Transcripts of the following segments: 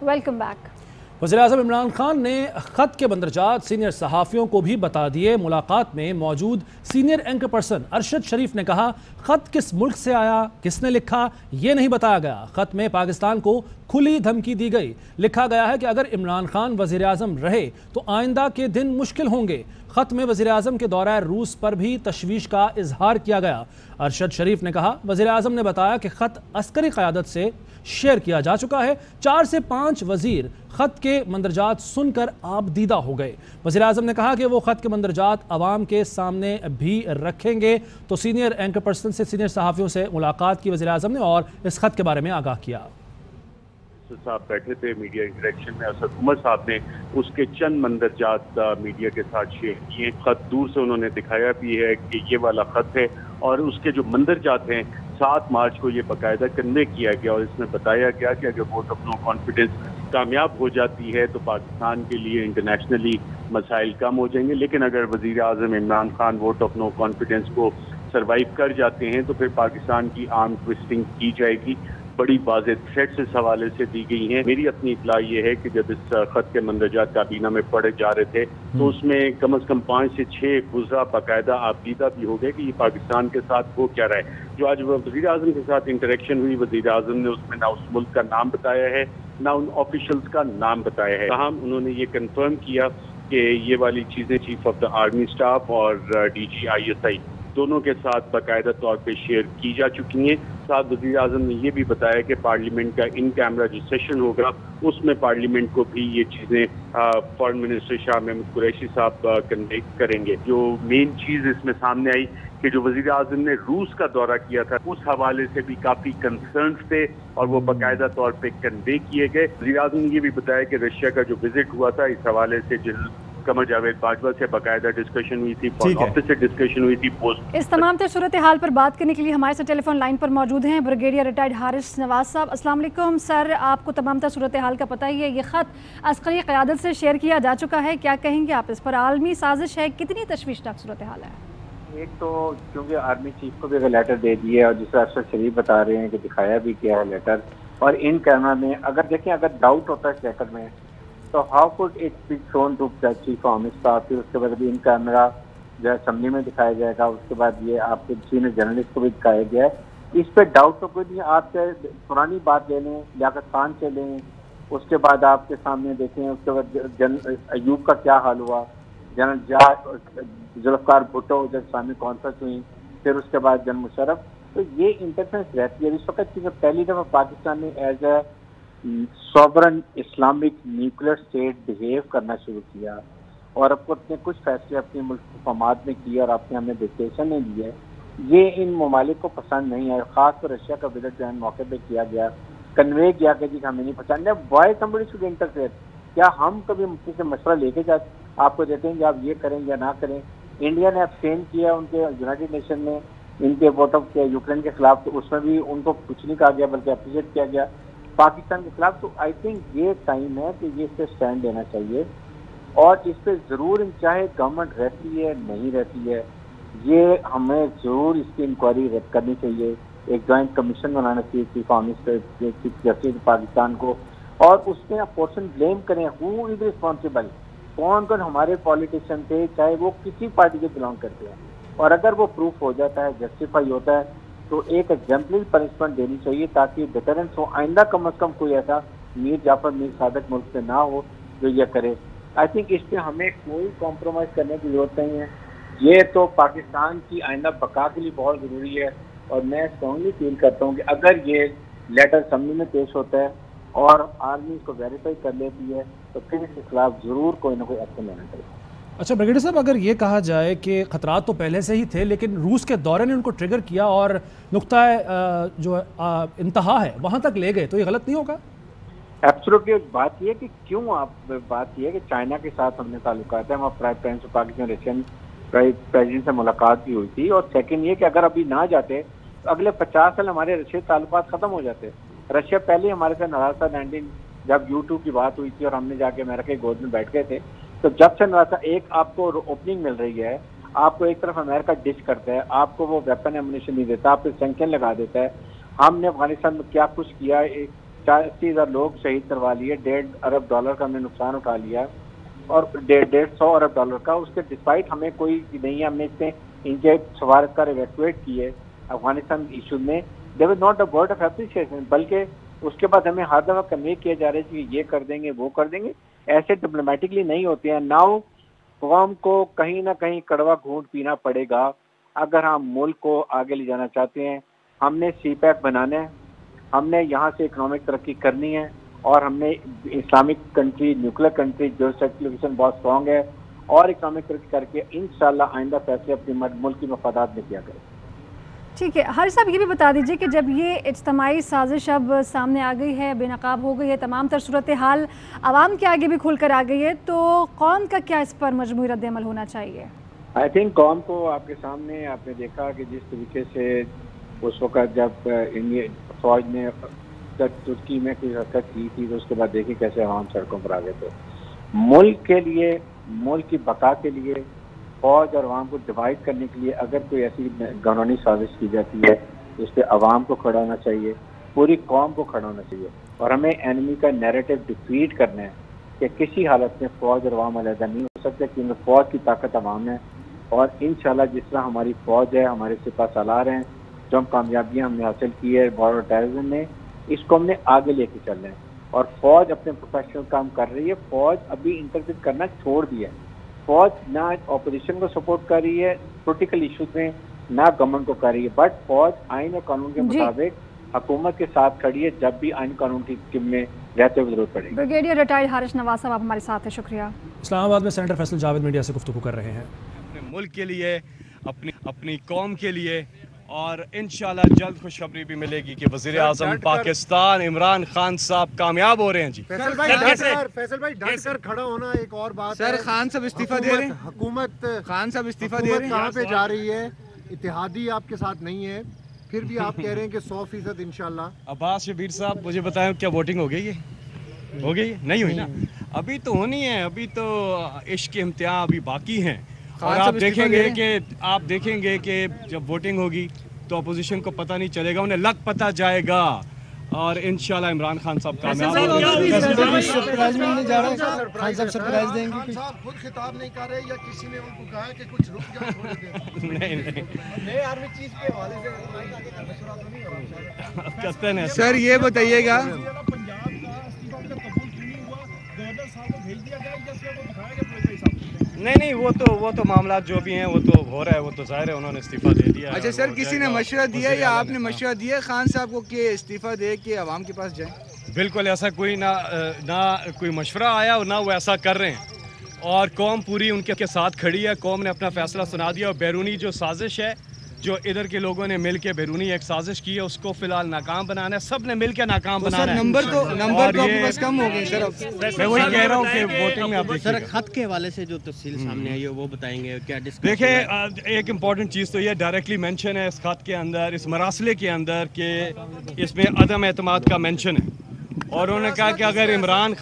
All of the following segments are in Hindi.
Welcome back. वज़ीर-ए-आज़म इमरान खान ने ख़त के मंदरजात सीनियर सहाफ़ियों को भी बता दिए। मुलाकात में मौजूद सीनियर एंकर पर्सन अरशद शरीफ ने कहा, ख़त किस मुल्क से आया, किसने लिखा, ये नहीं बताया गया। ख़त में पाकिस्तान को खुली धमकी दी गई। लिखा गया है कि अगर इमरान खान वज़ीर-ए-आज़म रहे तो आइंदा के दिन मुश्किल होंगे। ख़त में वज़ीर-ए-आज़म के दौरा रूस पर भी तशवीश का इजहार किया गया। अरशद शरीफ ने कहा, वज़ीर-ए-आज़म ने बताया कि ख़त अस्करी क़यादत से शेयर किया जा चुका है। 4 से 5 वज़ीर ख़त के मंदरजात सुनकर आबदीदा हो गए। वज़ीर-ए-आज़म ने कहा कि वो ख़त के मंदरजात अवाम के सामने भी रखेंगे। तो सीनियर एंकर पर्सन से सीनियर सहाफ़ियों से मुलाकात की वज़ीर-ए-आज़म ने और इस ख़त के बारे में आगाह किया। साहब बैठे थे मीडिया इंटरेक्शन में, असद उमर साहब ने उसके चंद मंदरजात मीडिया के साथ शेयर किए। खत दूर से उन्होंने दिखाया भी है कि ये वाला खत है और उसके जो मंदरजात हैं 7 मार्च को ये बाकायदा कन्वे किया गया और इसमें बताया गया कि अगर वोट ऑफ नो कॉन्फिडेंस कामयाब हो जाती है तो पाकिस्तान के लिए इंटरनेशनली मसाइल कम हो जाएंगे, लेकिन अगर वज़ीर आज़म Imran Khan vote of no confidence को सर्वाइव कर जाते हैं तो फिर पाकिस्तान की आर्म ट्विस्टिंग की जाएगी। बड़ी वाज़ेह थ्रेट्स इस हवाले से दी गई हैं। मेरी अपनी इतला ये है कि जब इस खत के मंदरजात काबीना में पढ़े जा रहे थे तो उसमें कम से कम 5 से 6 गुज़रा बाकायदा आबदीदा भी हो गए कि ये पाकिस्तान के साथ हो क्या रहा है। जो आज वज़ीर आज़म के साथ इंटरेक्शन हुई, वज़ीर आज़म ने उसमें ना उस मुल्क का नाम बताया है ना उन ऑफिशल्स का नाम बताया है। ताहम उन्होंने ये कन्फर्म किया कि ये वाली चीज़ें chief of the army staff और DGISI दोनों के साथ बाकायदा तौर पे शेयर की जा चुकी हैं। साथ वज़ीर आज़म ने यह भी बताया कि पार्लियामेंट का इन कैमरा जो सेशन होगा उसमें पार्लियामेंट को भी ये चीज़ें फॉरेन मिनिस्टर शाह महमूद कुरैशी साहब कन्वे करेंगे। जो मेन चीज़ इसमें सामने आई कि जो वज़ीर आज़म ने रूस का दौरा किया था उस हवाले से भी काफ़ी कंसर्न्स थे और वो बाकायदा तौर पे कन्वे किए गए। वज़ीर आज़म ने ये भी बताया कि रशिया का जो विजिट हुआ था इस हवाले से कमर जावेद बाजवा से बाकायदा डिस्कशन हुई थी, फॉरेन ऑफिस से डिस्कशन हुई थी। पोस्ट इस तमाम सूरत हाल पर बात करने के लिए हमारे साथ टेलीफोन लाइन पर मौजूद हैं ब्रिगेडियर रिटायर्ड हारिस नवाज साहब। अस्सलाम वालेकुम सर, आपको तमाम सूरत हाल का पता ही है, ये ख़त अस्करी क़यादत से शेयर किया जा चुका है, क्या कहेंगे आप इस पर? आलमी साजिश है, कितनी तशवीशनाक सूरत हाल है? एक तो क्योंकि आर्मी चीफ को भी अगर लेटर दे दिए और जिस अरशद शरीफ बता रहे हैं कि दिखाया भी गया है लेटर, और इन कैमरा में अगर देखें, अगर डाउट होता है इस लेटर में तो how could it be shown to the chief of staff, फिर उसके बाद अभी इन कैमरा जो है असेंबली में दिखाया जाएगा, उसके बाद ये आपके सीनियर जर्नलिस्ट को भी दिखाया गया है। इस पे डाउट तो कोई नहीं। आप चाहे पुरानी बात ले लें, लियाकत खान से लें, उसके बाद आपके सामने देखें, उसके बाद अयूब का क्या हाल हुआ, जनरल जुल्फ़िकार भुट्टो जब इस्लामिक कॉन्फ्रेंस हुई, फिर उसके बाद जनरल मुशर्रफ, तो ये इंटरफेरेंस रहती है। इस वक्त पहली दफ़ा पाकिस्तान ने as a sovereign Islamic nuclear state behave करना शुरू किया और अपने कुछ फैसले अपने मुल्क मफाद में किए और अपने हमें डिक्टेशन ने दिए। ये इन ममालिक को पसंद नहीं आया। खासकर रशिया का विजिट जो है मौके पर किया गया, कन्वे किया कि जी हमें नहीं पसंद है। Why somebody should interfere? क्या हम कभी मुफ्ती से मशवरा लेके जा आपको देते हैं कि आप ये करें या ना करें? इंडिया ने अब्सटेन किया उनके यूनाइटेड नेशन में इनके वोट ऑफ यूक्रेन के खिलाफ, तो उसमें भी उनको कुछ नहीं कहा गया बल्कि अप्रिशिएट किया गया पाकिस्तान के खिलाफ। तो आई थिंक ये टाइम है कि ये इस पर स्टैंड लेना चाहिए और इस पर ज़रूर, चाहे गवर्नमेंट रहती है नहीं रहती है, ये हमें ज़रूर इसकी इंक्वायरी करनी चाहिए। एक जॉइंट कमीशन बनाना चाहिए चीफ जस्टिस पाकिस्तान को, और उसमें आप पोर्शन ब्लेम करें, हु इज रिस्पॉन्सिबल, कौन कौन हमारे पॉलिटिशियन थे, चाहे वो किसी पार्टी के बिलोंग करते हैं, और अगर वो प्रूफ हो जाता है, जस्टिफाई होता है, तो एक एग्जाम्पलरी पनिशमेंट देनी चाहिए ताकि डिटरेंस हो। आइंदा कम अज़ कम कोई ऐसा मीर जाफर मीर सादक मुल्क से ना हो जो ये करे। आई थिंक इस पर हमें कोई कॉम्प्रोमाइज़ करने की जरूरत नहीं है। ये तो पाकिस्तान की आइंदा बका के लिए बहुत ज़रूरी है और मैं स्ट्रांगली फील करता हूँ कि अगर ये लेटर असेंबली में पेश होता है और आर्मी इसको वेरीफाई कर लेती है तो फिर इसके खिलाफ ज़रूर कोई ना कोई एक्शन लेना चाहिए। अच्छा ब्रिगेडियर साहब, अगर ये कहा जाए कि खतरात तो पहले से ही थे लेकिन रूस के दौरे ने उनको ट्रिगर किया और नुक्ता जो इंतहा है वहाँ तक ले गए, तो ये गलत नहीं होगा? एब्सोल्युटली। बात यह कि क्यों आप बात यह है कि चाइना के साथ हमने ताल्लुकात है, हमारा prime minister Pakistan Russian president से मुलाकात भी हुई थी, और सेकंड ये कि अगर अभी ना जाते तो अगले 50 साल हमारे रशिया ताल्लुकात खत्म हो जाते। रशिया पहले हमारे साथ नाराज था 19 जब U2 की बात हुई थी और हमने जाके अमेरिका की गोद में बैठ गए थे, तो जब से नाराज था। एक आपको ओपनिंग मिल रही है, आपको एक तरफ अमेरिका डिश करता है, आपको वो वेपन एमुनिशन नहीं देता, आप पे सैंक्शन लगा देता है। हमने अफगानिस्तान में क्या कुछ किया, 80,000 लोग शहीद करवा लिए, $1.5 अरब का हमने नुकसान उठा लिया और $150 अरब का। उसके डिस्पाइट हमें कोई नहीं है, हमने इतने इनके सवारकर इवैक्यूएट किए अफगानिस्तान इशू में, there was not a word of appreciation, बल्कि उसके बाद हमें हर दफा कन्वे किए जा रहे थे कि ये कर देंगे वो कर देंगे। ऐसे डिप्लोमेटिकली नहीं होते हैं। नाउ कौम को कहीं ना कहीं कड़वा घूंट पीना पड़ेगा अगर हम मुल्क को आगे ले जाना चाहते हैं। हमने CPEC बनाना है, हमने यहाँ से इकोनॉमिक तरक्की करनी है और हमने इस्लामिक कंट्री, न्यूक्लियर कंट्री जो सर्कुलेशन बहुत स्ट्रॉन्ग है और इकोनॉमिक तरक्की करके इंशाल्लाह आइंदा फैसले अपने मुल्क की मफादात में किया करें। ठीक है हारिस साहब, ये भी बता दीजिए कि जब ये इज्तिमाई साजिश अब सामने आ गई है, बेनकाब हो गई है, तमाम तर सूरत हाल आवाम के आगे भी खुल कर आ गई है, तो कौम का क्या इस पर मजमूई रद्द-ए-अमल होना चाहिए? आई थिंक कौम को आपके सामने आपने देखा कि जिस तरीके से उस वक्त जब इंडियन फौज ने तुर्की में कोई हरकत की थी तो उसके बाद देखिए कैसे आवाम सड़कों पर आ गए। तो मुल्क के लिए, मुल्क की बका के लिए, फौज और आवाम को डिवाइड करने के लिए अगर कोई ऐसी कानूनी साजिश की जाती है तो उस पर आवाम को खड़ा होना चाहिए, पूरी कौम को खड़ा होना चाहिए और हमें एनिमी का नैरेटिव डिफीट करना है कि किसी हालत में फौज और आवाम अलग नहीं हो सकते, क्योंकि फौज की ताकत आवाम है। और इंशाल्लाह जिस तरह हमारी फौज है, हमारे सिपा सालार हैं, जो हम कामयाबियाँ हमने हासिल की है बॉर्डर टेररिज्म में, इसको हमने आगे लेके चलना है। और फौज अपने प्रोफेशनल काम कर रही है, फौज अभी इंटरफेयर करना छोड़ दिया है। फौज ना ऑपोजिशन को सपोर्ट कर रही है पोलिटिकल इशूज में, ना गवर्नमेंट को कर रही है, बट फौज आइन और कानून के मुताबिक हुकूमत के साथ खड़ी है जब भी आइन कानून की में रहते हुए जरूरत पड़ेगी। ब्रिगेडियर रिटायर्ड हारिस नवाज साहब आप हमारे साथ हैं, शुक्रिया। इस्लामाबाद में सेनेटर फैसल जावेद मीडिया से गुफ्तगू कर रहे हैं। अपने मुल्क के लिए, अपनी कौम के लिए, और इंशाल्लाह जल्द खुशखबरी भी मिलेगी कि वज़ीर आज़म पाकिस्तान इमरान खान साहब कामयाब हो रहे हैं। जी फैसल भाई डट कर खड़ा होना एक और बात सर। खान साहब इस्तीफा दे रहे हैं, हुकूमत खान साहब इस्तीफा दे रहे हैं, कहाँ पे जा रही है? इत्तेहादी आपके साथ नहीं है, फिर भी आप कह रहे हैं कि 100% इंशाल्लाह। अब्बास शबीर साहब मुझे बताएं, क्या वोटिंग हो गई है? हो गई है? नहीं हुई ना, अभी तो होनी है, अभी तो इश्क के इम्तिहान अभी बाकी हैं। और आप देखेंगे कि जब वोटिंग होगी तो अपोजिशन को पता नहीं चलेगा, उन्हें लग पता जाएगा और इंशाल्लाह इमरान खान साहब कामयाब होंगे। सरप्राइज मिलने जा रहा है, खान साहब सरप्राइज देंगे। खान साहब खुद खिताब नहीं कर रहे या किसी ने उनको कहा है कि कुछ रुक जाओ थोड़ी देर? नहीं आर्मी चीफ के हवाले से मशवरा तो नहीं हो रहा कहते हैं सर ये बताइएगा, पंजाब का इस्तीफा कबूल क्यों नहीं हुआ? गवर्नर साहब को भेज दिया गया, जैसे वो दिखाया गया प्रेस साहब? नहीं, वो तो मामला जो भी हैं वो तो हो रहा है, वो तो जाहिर है उन्होंने इस्तीफा दे दिया। अच्छा सर, किसी ने मशवरा दिया या आपने मशवरा दिया खान साहब को कि इस्तीफा दे के आवाम के पास जाएं? बिल्कुल ऐसा कोई ना कोई मशवरा आया और ना वो ऐसा कर रहे हैं, और कौम पूरी उनके साथ खड़ी है। कौम ने अपना फैसला सुना दिया और बैरूनी जो साजिश है, जो इधर के लोगों ने मिलके बैरूनी एक साजिश की है, उसको फिलहाल नाकाम बनाना है। सब ने मिलके नाकाम बनाना है। नंबर तो आपके पास कम हो गए सर। मैं वही कह रहा हूँ कि वोटिंग में आप सर खत के हवाले से जो तफसील सामने आई है वो बताएंगे क्या डिस्कस? देखिए एक इम्पॉर्टेंट चीज़ तो ये डायरेक्टली मेंशन है इस खत के अंदर, इस मरासले के अंदर, कि इसमें अदम एतमाद का मेंशन है। और उन्होंने कहा कि अगर इमरान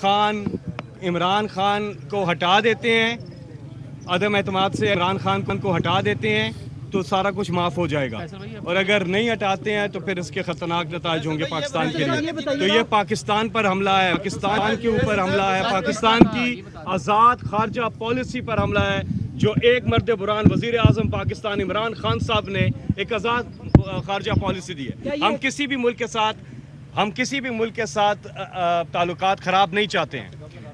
खान को हटा देते हैं, अदम एतमाद से इमरान खान को हटा देते हैं तो सारा कुछ माफ़ हो जाएगा, और अगर नहीं हटाते हैं तो फिर इसके खतरनाक नताज होंगे पाकिस्तान के लिए। तो ये पाकिस्तान पर हमला है, पाकिस्तान के ऊपर हमला है, पाकिस्तान की आज़ाद खारजा पॉलिसी पर हमला है, जो एक मर्द बुरान वज़ीर आज़म पाकिस्तान इमरान खान साहब ने एक आज़ाद खारजा पॉलिसी दी है। हम किसी भी मुल्क के साथ ताल्लुकात ख़राब नहीं चाहते हैं,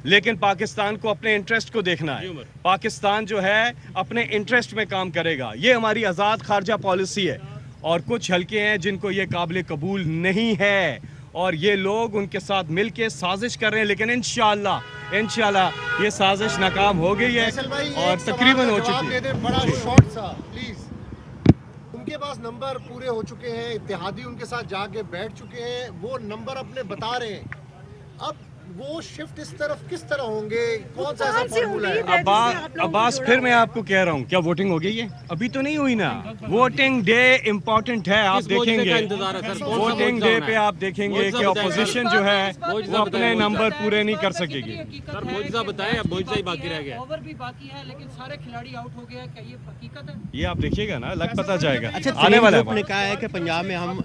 लेकिन पाकिस्तान को अपने इंटरेस्ट को देखना है। पाकिस्तान जो है अपने इंटरेस्ट में काम करेगा, ये हमारी आज़ाद खारजा पॉलिसी है। और कुछ हल्के हैं जिनको ये काबिल कबूल नहीं है, और ये लोग उनके साथ मिलके साजिश कर रहे हैं, लेकिन इंशाल्लाह ये साजिश नाकाम हो गई है और तकरीबन हो चुकी है। बड़ा शॉर्ट सा प्लीज। उनके पास नंबर पूरे हो चुके हैं, इत्तेहादी उनके साथ जाके बैठ चुके हैं, वो नंबर अपने बता रहे हैं। अब वो शिफ्ट इस तरफ किस तरह होंगे? कौन सा ऐसा फॉर्मूला है? अब्बास फिर मैं आपको कह रहा हूँ, क्या वोटिंग हो गई है? अभी तो नहीं हुई ना। वोटिंग डे इम्पोर्टेंट है, आप देखेंगे वोटिंग डे पे आप देखेंगे कि अपोजिशन जो है वो अपने नंबर पूरे नहीं कर सकेगी। सर मौजूदा बताएं, अब मौजूदा ही बाकी रह गया। ओवर भी बाकी है, लेकिन सारे खिलाड़ी आउट हो गए, क्या ये हकीकत है? ये आप देखिएगा ना, लग पता जाएगा। अच्छा, आने वाला ने कहा है कि पंजाब में हम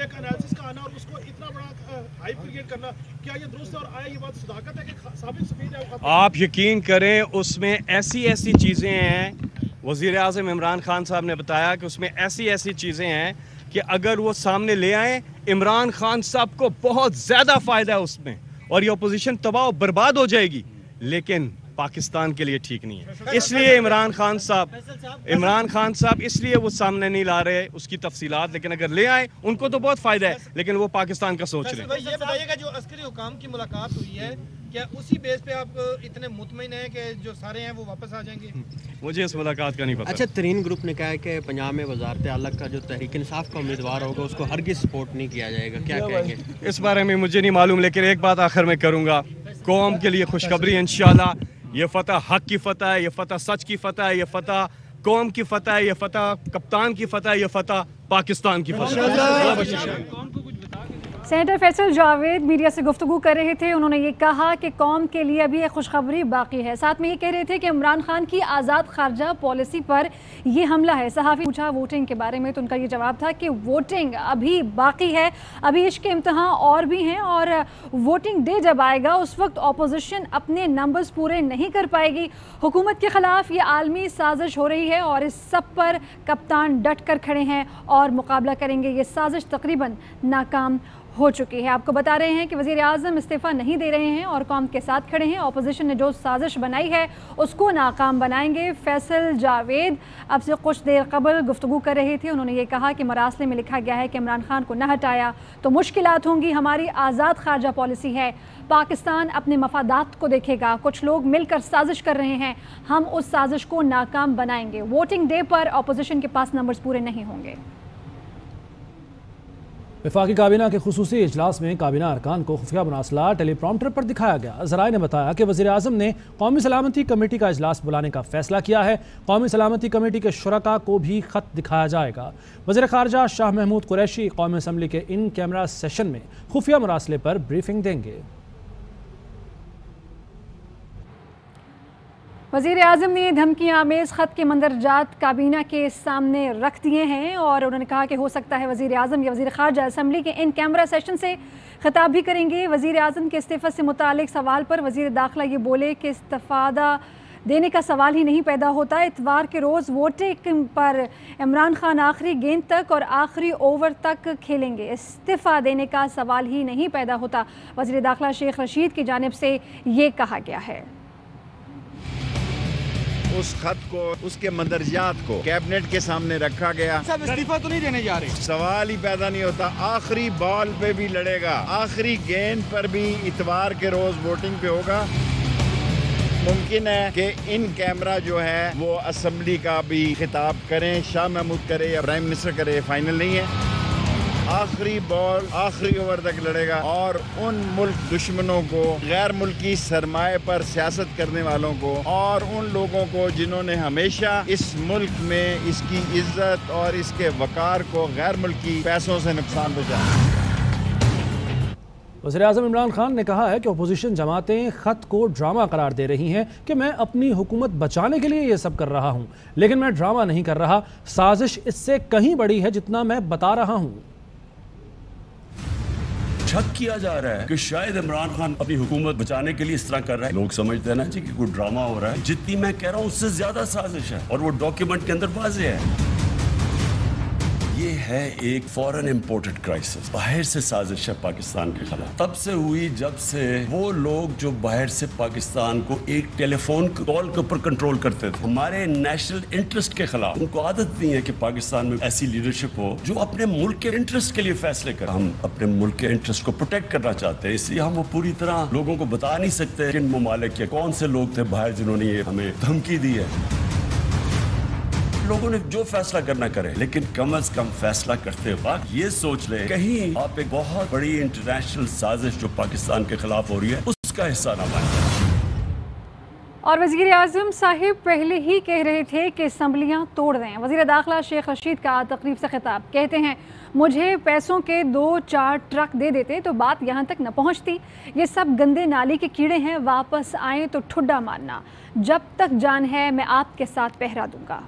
एक एनालिसिस का आना और उसको इतना बड़ा हाइप क्रिएट करना, क्या ये दुरुस्त है और आया ये बात सदाकत है कि साबित सफेद है? आप यकीन करें उसमें ऐसी ऐसी चीज़ें हैं, वज़ीर आज़म इमरान खान साहब ने बताया कि उसमें ऐसी ऐसी चीज़ें हैं कि अगर वो सामने ले आए इमरान खान साहब को बहुत ज़्यादा फ़ायदा है उसमें, और ये अपोजिशन तबाह बर्बाद हो जाएगी, लेकिन पाकिस्तान के लिए ठीक नहीं है। इसलिए इमरान खान साहब इसलिए वो सामने नहीं ला रहे उसकी तफसीलात, लेकिन अगर ले आए उनको तो बहुत फ़ायदा है, लेकिन वो पाकिस्तान का सोच रहे हैं। ये बताइएगा जो अस्करी हुकाम की मुलाकात हुई है, क्या उसी बेस पे आप इतने मुतमईन हैं कि जो सारे हैं वो वापस आ जाएंगे? मुझे इस मुलाकात का नहीं पता। अच्छा, तरीन ग्रुप ने कहा है कि पंजाब में वजारत आला का जो तहरीक इंसाफ का उम्मीदवार होगा उसको हरगिज़ सपोर्ट नहीं किया जाएगा, क्या कहेंगे? इस बारे में मुझे नहीं मालूम, लेकिन एक बात आखिर में करूँगा, कौम के लिए खुशखबरी है इंशाल्लाह। ये फतह हक की फतह है, ये फतह सच की फतह है, ये फतह कौम की फतह है, ये फतह कप्तान की फतह है, ये फतह पाकिस्तान की फतह। सेनेटर फैसल जावेद मीडिया से गुफ्तगू कर रहे थे। उन्होंने ये कहा कि कौम के लिए अभी एक खुशखबरी बाकी है। साथ में ये कह रहे थे कि इमरान खान की आज़ाद खारजा पॉलिसी पर ये हमला है। सहाफ़ी पूछा वोटिंग के बारे में तो उनका ये जवाब था कि वोटिंग अभी बाकी है, अभी इसके इम्तहान और भी हैं, और वोटिंग डे जब आएगा उस वक्त अपोजिशन अपने नंबर्स पूरे नहीं कर पाएगी। हुकूमत के ख़िलाफ़ ये आलमी साजिश हो रही है और इस सब पर कप्तान डट कर खड़े हैं और मुकाबला करेंगे। ये साजिश तकरीबन नाकाम हो चुकी है। आपको बता रहे हैं कि वज़ीर आज़म इस्तीफ़ा नहीं दे रहे हैं और कौम के साथ खड़े हैं। अपोजिशन ने जो साजिश बनाई है उसको नाकाम बनाएंगे। फैसल जावेद अब से कुछ देर कबल गुफ्तगू कर रहे थे। उन्होंने ये कहा कि मरासले में लिखा गया है कि इमरान खान को न हटाया तो मुश्किलात होंगी। हमारी आज़ाद खारजा पॉलिसी है, पाकिस्तान अपने मफादात को देखेगा। कुछ लोग मिलकर साजिश कर रहे हैं, हम उस साजिश को नाकाम बनाएंगे। वोटिंग डे पर अपोजिशन के पास नंबर्स पूरे नहीं होंगे। वफाकी काबीना के खुसूसी इजलास में काबीना अरकान को खुफिया मुरासला टेलीप्रॉम्प्टर पर दिखाया गया। ज़राए ने बताया कि वज़ीर आज़म ने कौमी सलामती कमेटी का इजलास बुलाने का फैसला किया है। कौमी सलामती कमेटी के शुरका को भी ख़त दिखाया जाएगा। वज़ीर ख़ारजा शाह महमूद कुरैशी कौमी असम्बली के इन कैमरा सेशन में खुफिया मुरासले पर ब्रीफिंग देंगे। वज़ीर आज़म ने धमकी आमेज़ ख़त के मंदरजात काबीना के सामने रख दिए हैं और उन्होंने कहा कि हो सकता है वज़ीर आज़म या वज़ीर ख़ारजा असम्बली के इन कैमरा सेशन से ख़िताब भी करेंगे। वज़ीर आज़म के इस्तीफ़ा से मुतालिक सवाल पर वज़ीर दाखिला ये बोले कि इस्तीफ़ा देने का सवाल ही नहीं पैदा होता। इतवार के रोज़ वोटिंग पर इमरान खान आखिरी गेंद तक और आखिरी ओवर तक खेलेंगे। इस्तीफ़ा देने का सवाल ही नहीं पैदा होता। वज़ीर दाखिला शेख रशीद की जानिब से ये कहा गया है। उस खत को, उसके मंदरजात को कैबिनेट के सामने रखा गया। सब इस्तीफा तो नहीं देने जा रहे, सवाल ही पैदा नहीं होता। आखिरी बॉल पे भी लड़ेगा, आखिरी गेंद पर भी इतवार के रोज वोटिंग पे होगा। मुमकिन है कि इन कैमरा जो है वो असम्बली का भी खिताब करें, शाह महमूद करे या प्राइम मिनिस्टर करे, फाइनल नहीं है। आखिरी बॉल आखिरी ओवर तक लड़ेगा और उन मुल्क दुश्मनों को, गैर मुल्की सरमाए पर सियासत करने वालों को और उन लोगों को जिन्होंने हमेशा इस मुल्क में इसकी इज्जत और इसके वकार को गैर मुल्की पैसों से नुकसान पहुंचाया। वज़ीर-ए-आज़म इमरान खान ने कहा है कि अपोजिशन जमातें ख़त को ड्रामा करार दे रही हैं कि मैं अपनी हुकूमत बचाने के लिए ये सब कर रहा हूँ, लेकिन मैं ड्रामा नहीं कर रहा। साजिश इससे कहीं बड़ी है जितना मैं बता रहा हूँ। शक किया जा रहा है कि शायद इमरान खान अपनी हुकूमत बचाने के लिए इस तरह कर रहा है। लोग समझते हैं ना जी कि कोई ड्रामा हो रहा है। जितनी मैं कह रहा हूँ उससे ज्यादा साजिश है और वो डॉक्यूमेंट के अंदर वाज़ेह है। ये है एक फॉरेन इंपोर्टेड क्राइसिस, बाहर से साजिश है पाकिस्तान के खिलाफ। तब से हुई जब से वो लोग जो बाहर से पाकिस्तान को एक टेलीफोन कॉल के ऊपर कंट्रोल करते थे, हमारे नेशनल इंटरेस्ट के खिलाफ। उनको आदत नहीं है कि पाकिस्तान में ऐसी लीडरशिप हो जो अपने मुल्क के इंटरेस्ट के लिए फैसले करे। हम अपने मुल्क के इंटरेस्ट को प्रोटेक्ट करना चाहते हैं, इसलिए हम वो पूरी तरह लोगों को बता नहीं सकते किन ममालिक के कौन से लोग थे बाहर जिन्होंने ये हमें धमकी दी है। लोगों ने जो फैसला करना करे, लेकिन कम अज कम फैसला करते वक्त ये सोच ले कहीं आप एक बहुत बड़ी इंटरनेशनल साजिश जो पाकिस्तान के खिलाफ हो रही है उसका हिस्सा ना बने। और वज़ीर आज़म साहिब पहले ही कह रहे थे कि असम्बलियाँ तोड़ दें। वज़ीर दाखिला शेख रशीद का तकरीब से खिताब, कहते हैं मुझे पैसों के 2-4 ट्रक दे देते तो बात यहाँ तक न पहुँचती। ये सब गंदे नाली के कीड़े हैं, वापस आए तो ठुड्डा मारना। जब तक जान है मैं आपके साथ पहरा दूंगा।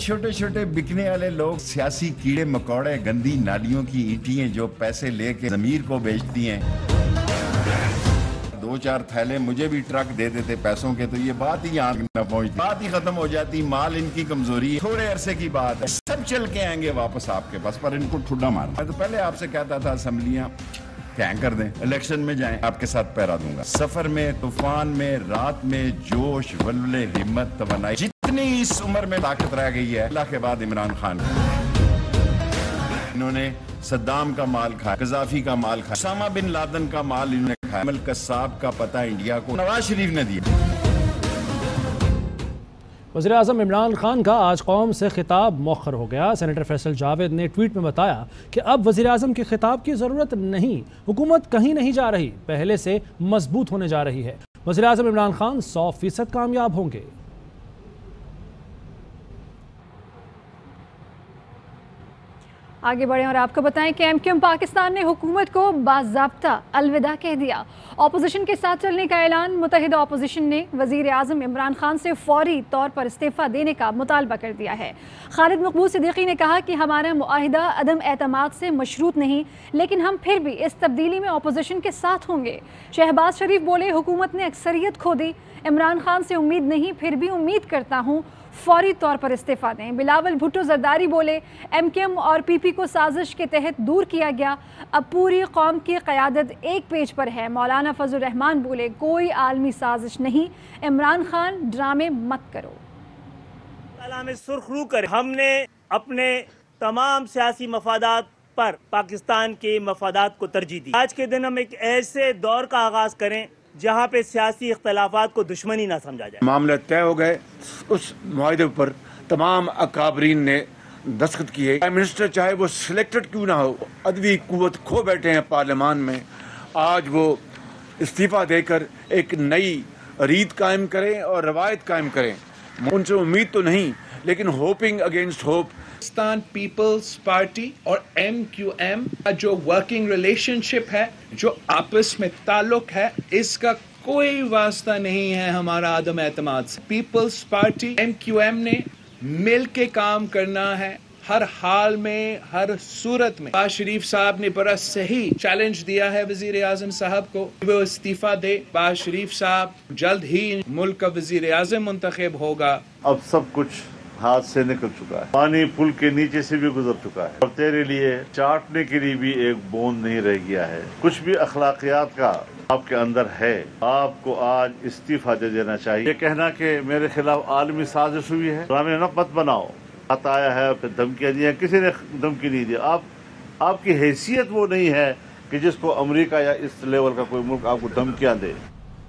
छोटे छोटे बिकने वाले लोग, सियासी कीड़े मकोड़े, गंदी नालियों की ईंटियां जो पैसे लेके ज़मीर को बेचती हैं। 2-4 थैले मुझे भी ट्रक दे देते पैसों के, तो ये बात ही यहाँ न पहुँचती, बात ही खत्म हो जाती। माल इनकी कमजोरी है, थोड़े अरसे की बात है, सब चल के आएंगे वापस आपके पास, पर इनको ठुड्डा मारना। मैं तो पहले आपसे कहता था असेंबलियाँ कैं कर दें, इलेक्शन में जाएं, आपके साथ पैरा दूंगा। सफर में, तूफान में, रात में जोश, वल्वले, हिम्मत, तवन्नाई, जितनी इस उम्र में ताकत रह गई है, अल्लाह के बाद इमरान खान। इन्होंने सद्दाम का माल खाया, कजाफी का माल खाया, उसामा बिन लादेन का माल इन्होंने खाया, अमल कसाब का पता इंडिया को नवाज शरीफ ने दिया। वज़ीर-ए-आज़म इमरान खान का आज कौम से खिताब मौखर हो गया। सेनेटर फैसल जावेद ने ट्वीट में बताया कि अब वज़ीर-ए-आज़म के खिताब की ज़रूरत नहीं, हुकूमत कहीं नहीं जा रही, पहले से मजबूत होने जा रही है। वज़ीर-ए-आज़म इमरान खान 100% कामयाब होंगे। आगे बढ़ें और आपको बताएं कि एमक्यूएम पाकिस्तान ने हुकूमत को बाज़ाब्ता अलविदा कह दिया। अपोजिशन के साथ चलने का ऐलान। मुत्तहिदा अपोजिशन ने वज़ीर आज़म इमरान खान से फौरी तौर पर इस्तीफ़ा देने का मुतालबा कर दिया है। खालिद मकबूल सिद्दीकी ने कहा कि हमारा मुआहिदा अदम एतमाद से मशरूत नहीं, लेकिन हम फिर भी इस तब्दीली में अपोजिशन के साथ होंगे। शहबाज शरीफ बोले, हुकूमत ने अक्सरियत खो दी, इमरान खान से उम्मीद नहीं, फिर भी उम्मीद करता हूँ फौरी तौर पर इस्तीफ़ा दें। बिलावल भुट्टो जरदारी बोले, एमक्यूएम और पीपी को साजिश के तहत दूर किया गया, अब पूरी कौम की क़यादत एक पेज पर है। मौलाना फजल रहमान बोले, कोई आलमी साजिश नहीं, इमरान खान ड्रामे मत करो। में सुर्खरू कर हमने अपने तमाम सियासी मफादात पर पाकिस्तान के मफादात को तरजीह दी। आज के दिन हम एक ऐसे दौर का आगाज़ करें जहाँ पे सियासी इख्तलाफात को दुश्मनी ना समझा जाए। मामले तय हो गए, उस मुआहदे पर तमाम अकाबरीन ने दस्तखत किए। प्राइम मिनिस्टर चाहे वो सिलेक्टेड क्यों ना हो, अदबी कुव्वत खो बैठे हैं पार्लियामान में, आज वो इस्तीफ़ा देकर एक नई रीत कायम करें और रवायत कायम करें। उनसे उम्मीद तो नहीं, लेकिन hoping against hope. Pakistan Peoples Party और एमक्यूएम का जो वर्किंग रिलेशनशिप है, जो आपस में ताल्लुक है, इसका कोई वास्ता नहीं है हमारा आदम एतमाद से। पीपल्स पार्टी एमक्यूएम ने मिल के काम करना है, हर हाल में, हर सूरत में। बाज शरीफ साहब ने बड़ा सही चैलेंज दिया है वजीर आजम साहब को, वो इस्तीफा दे। बाज शरीफ साहब जल्द ही मुल्क का वजीर आजम मुंतखब होगा। अब सब कुछ हाथ से निकल चुका है, पानी पुल के नीचे से भी गुजर चुका है, और तेरे लिए चाटने के लिए भी एक बूंद नहीं रह गया है। कुछ भी अखलाकियात का आपके अंदर है, आपको आज इस्तीफा दे देना चाहिए। ये कहना कि मेरे खिलाफ आलमी साजिश हुई है, ड्रामे मत बनाओ। आया है, फिर धमकियाँ दी, किसी ने धमकी नहीं दी। आपकी हैसियत वो नहीं है कि जिसको अमेरिका या इस लेवल का कोई मुल्क आपको धमकियाँ दे।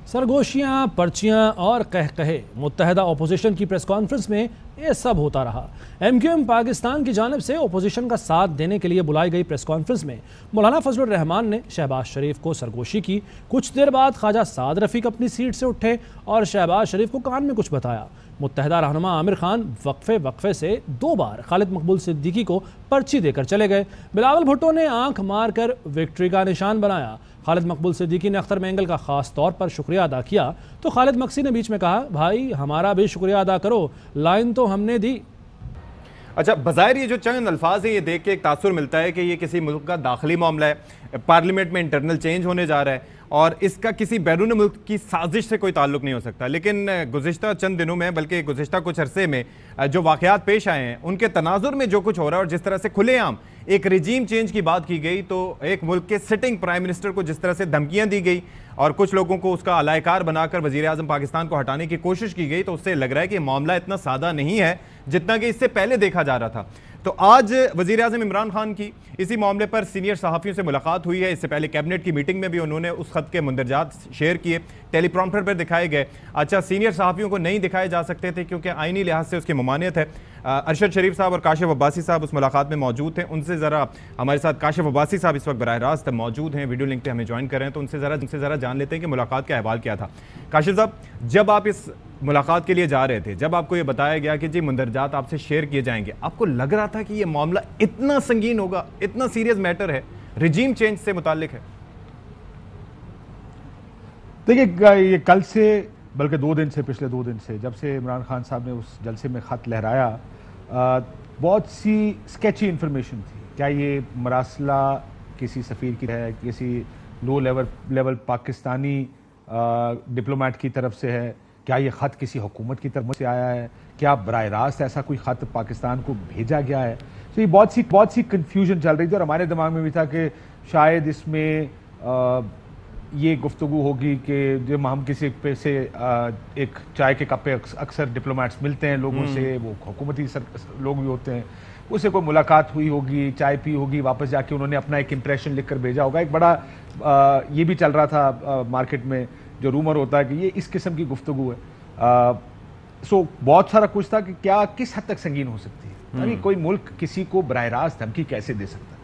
सरगोशियाँ, पर्चियाँ और कहकहे। मुत्तहिदा अपोजिशन की प्रेस कॉन्फ्रेंस में ये सब होता रहा। एमक्यूएम पाकिस्तान की जानिब से अपोजिशन का साथ देने के लिए बुलाई गई प्रेस कॉन्फ्रेंस में मौलाना फजल रहमान ने शहबाज शरीफ को सरगोशी की। कुछ देर बाद ख्वाजा साद रफ़ीक अपनी सीट से उठे और शहबाज शरीफ को कान में कुछ बताया। मुत्तहिदा रहनुमा आमिर खान वक्फे से 2 बार खालिद मकबूल सिद्दीकी को पर्ची देकर चले गए। बिलावल भुट्टो ने आंख मारकर विक्ट्री का निशान बनाया। खालिद मकबूल सिद्दीकी ने अख्तर मेंगल का ख़ास तौर पर शुक्रिया अदा किया, तो खालिद मक्सी ने बीच में कहा, भाई हमारा भी शुक्रिया अदा करो, लाइन तो हमने दी। अच्छा, बज़ाहिर ये जो चंद अल्फाज है, ये देख के एक तासुर मिलता है कि ये किसी मुल्क का दाखिली मामला है, पार्लियामेंट में इंटरनल चेंज होने जा रहा है और इसका किसी बैरून मुल्क की साजिश से कोई ताल्लुक नहीं हो सकता। लेकिन गुज़िश्ता चंद दिनों में, बल्कि गुज़िश्ता कुछ अरसे में जो वाक़यात पेश आए हैं, उनके तनाजुर में जो कुछ हो रहा है और जिस तरह से खुलेआम एक रिजीम चेंज की बात की गई, तो एक मुल्क के सिटिंग प्राइम मिनिस्टर को जिस तरह से धमकियाँ दी गई और कुछ लोगों को उसका अलायकार बनाकर वज़ीर आज़म पाकिस्तान को हटाने की कोशिश की गई, तो उससे लग रहा है कि मामला इतना सादा नहीं है जितना कि इससे पहले देखा जा रहा था। तो आज वज़ीर आज़म इमरान खान की इसी मामले पर सीनियर सहाफ़ियों से मुलाकात हुई है। इससे पहले कैबिनेट की मीटिंग में भी उन्होंने उस खत के मुंदरजात शेयर किए, टेलीप्रॉम्प्टर पर दिखाए गए। अच्छा, सीनियर सहाफ़ियों को नहीं दिखाए जा सकते थे क्योंकि आईनी लिहाज से उसकी ममानियत है। अरशद शरीफ साहब और काशिफ अब्बासी साहब उस मुलाकात में मौजूद थे। उनसे ज़रा हमारे साथ काशिफ अब्बासी साहब इस वक्त बराह रास्त मौजूद हैं, वीडियो लिंक पे हमें ज्वाइन कर रहे हैं, तो उनसे ज़रा जान लेते हैं कि मुलाकात का अहवाल क्या था। काशिफ साहब, जब आप इस मुलाकात के लिए जा रहे थे, जब आपको ये बताया गया कि जी मुंदरजात आपसे शेयर किए जाएंगे, आपको लग रहा था कि ये मामला इतना संगीन होगा, इतना सीरियस मैटर है, रिजीम चेंज से मुताल्लिक है? देखिए, ये कल से बल्कि 2 दिन से, पिछले 2 दिन से, जब से इमरान खान साहब ने उस जलसे में ख़त लहराया बहुत सी स्केची इन्फॉर्मेशन थी। क्या ये मरासला किसी सफ़ीर की है, किसी लो लेवल पाकिस्तानी डिप्लोमेट की तरफ से है, क्या ये ख़त किसी हुकूमत की तरफ से आया है, क्या बराह रास्त ऐसा कोई ख़त पाकिस्तान को भेजा गया है। तो ये बहुत सी कन्फ्यूजन चल रही थी और हमारे दिमाग में भी था कि शायद इसमें ये गुफ्तगू होगी कि जब हम किसी पे से एक चाय के कप पे अक्सर डिप्लोमेट्स मिलते हैं लोगों से, वो हुकूमती लोग भी होते हैं, उससे कोई मुलाकात हुई होगी, चाय पी होगी, वापस जाके उन्होंने अपना एक इंप्रेशन लिख कर भेजा होगा। एक बड़ा ये भी चल रहा था मार्केट में, जो रूमर होता है कि ये इस किस्म की गुफ्तगू है। सो बहुत सारा कुछ था कि क्या किस हद तक संगीन हो सकती है। अभी कोई मुल्क किसी को बराह रास्त धमकी कैसे दे सकता,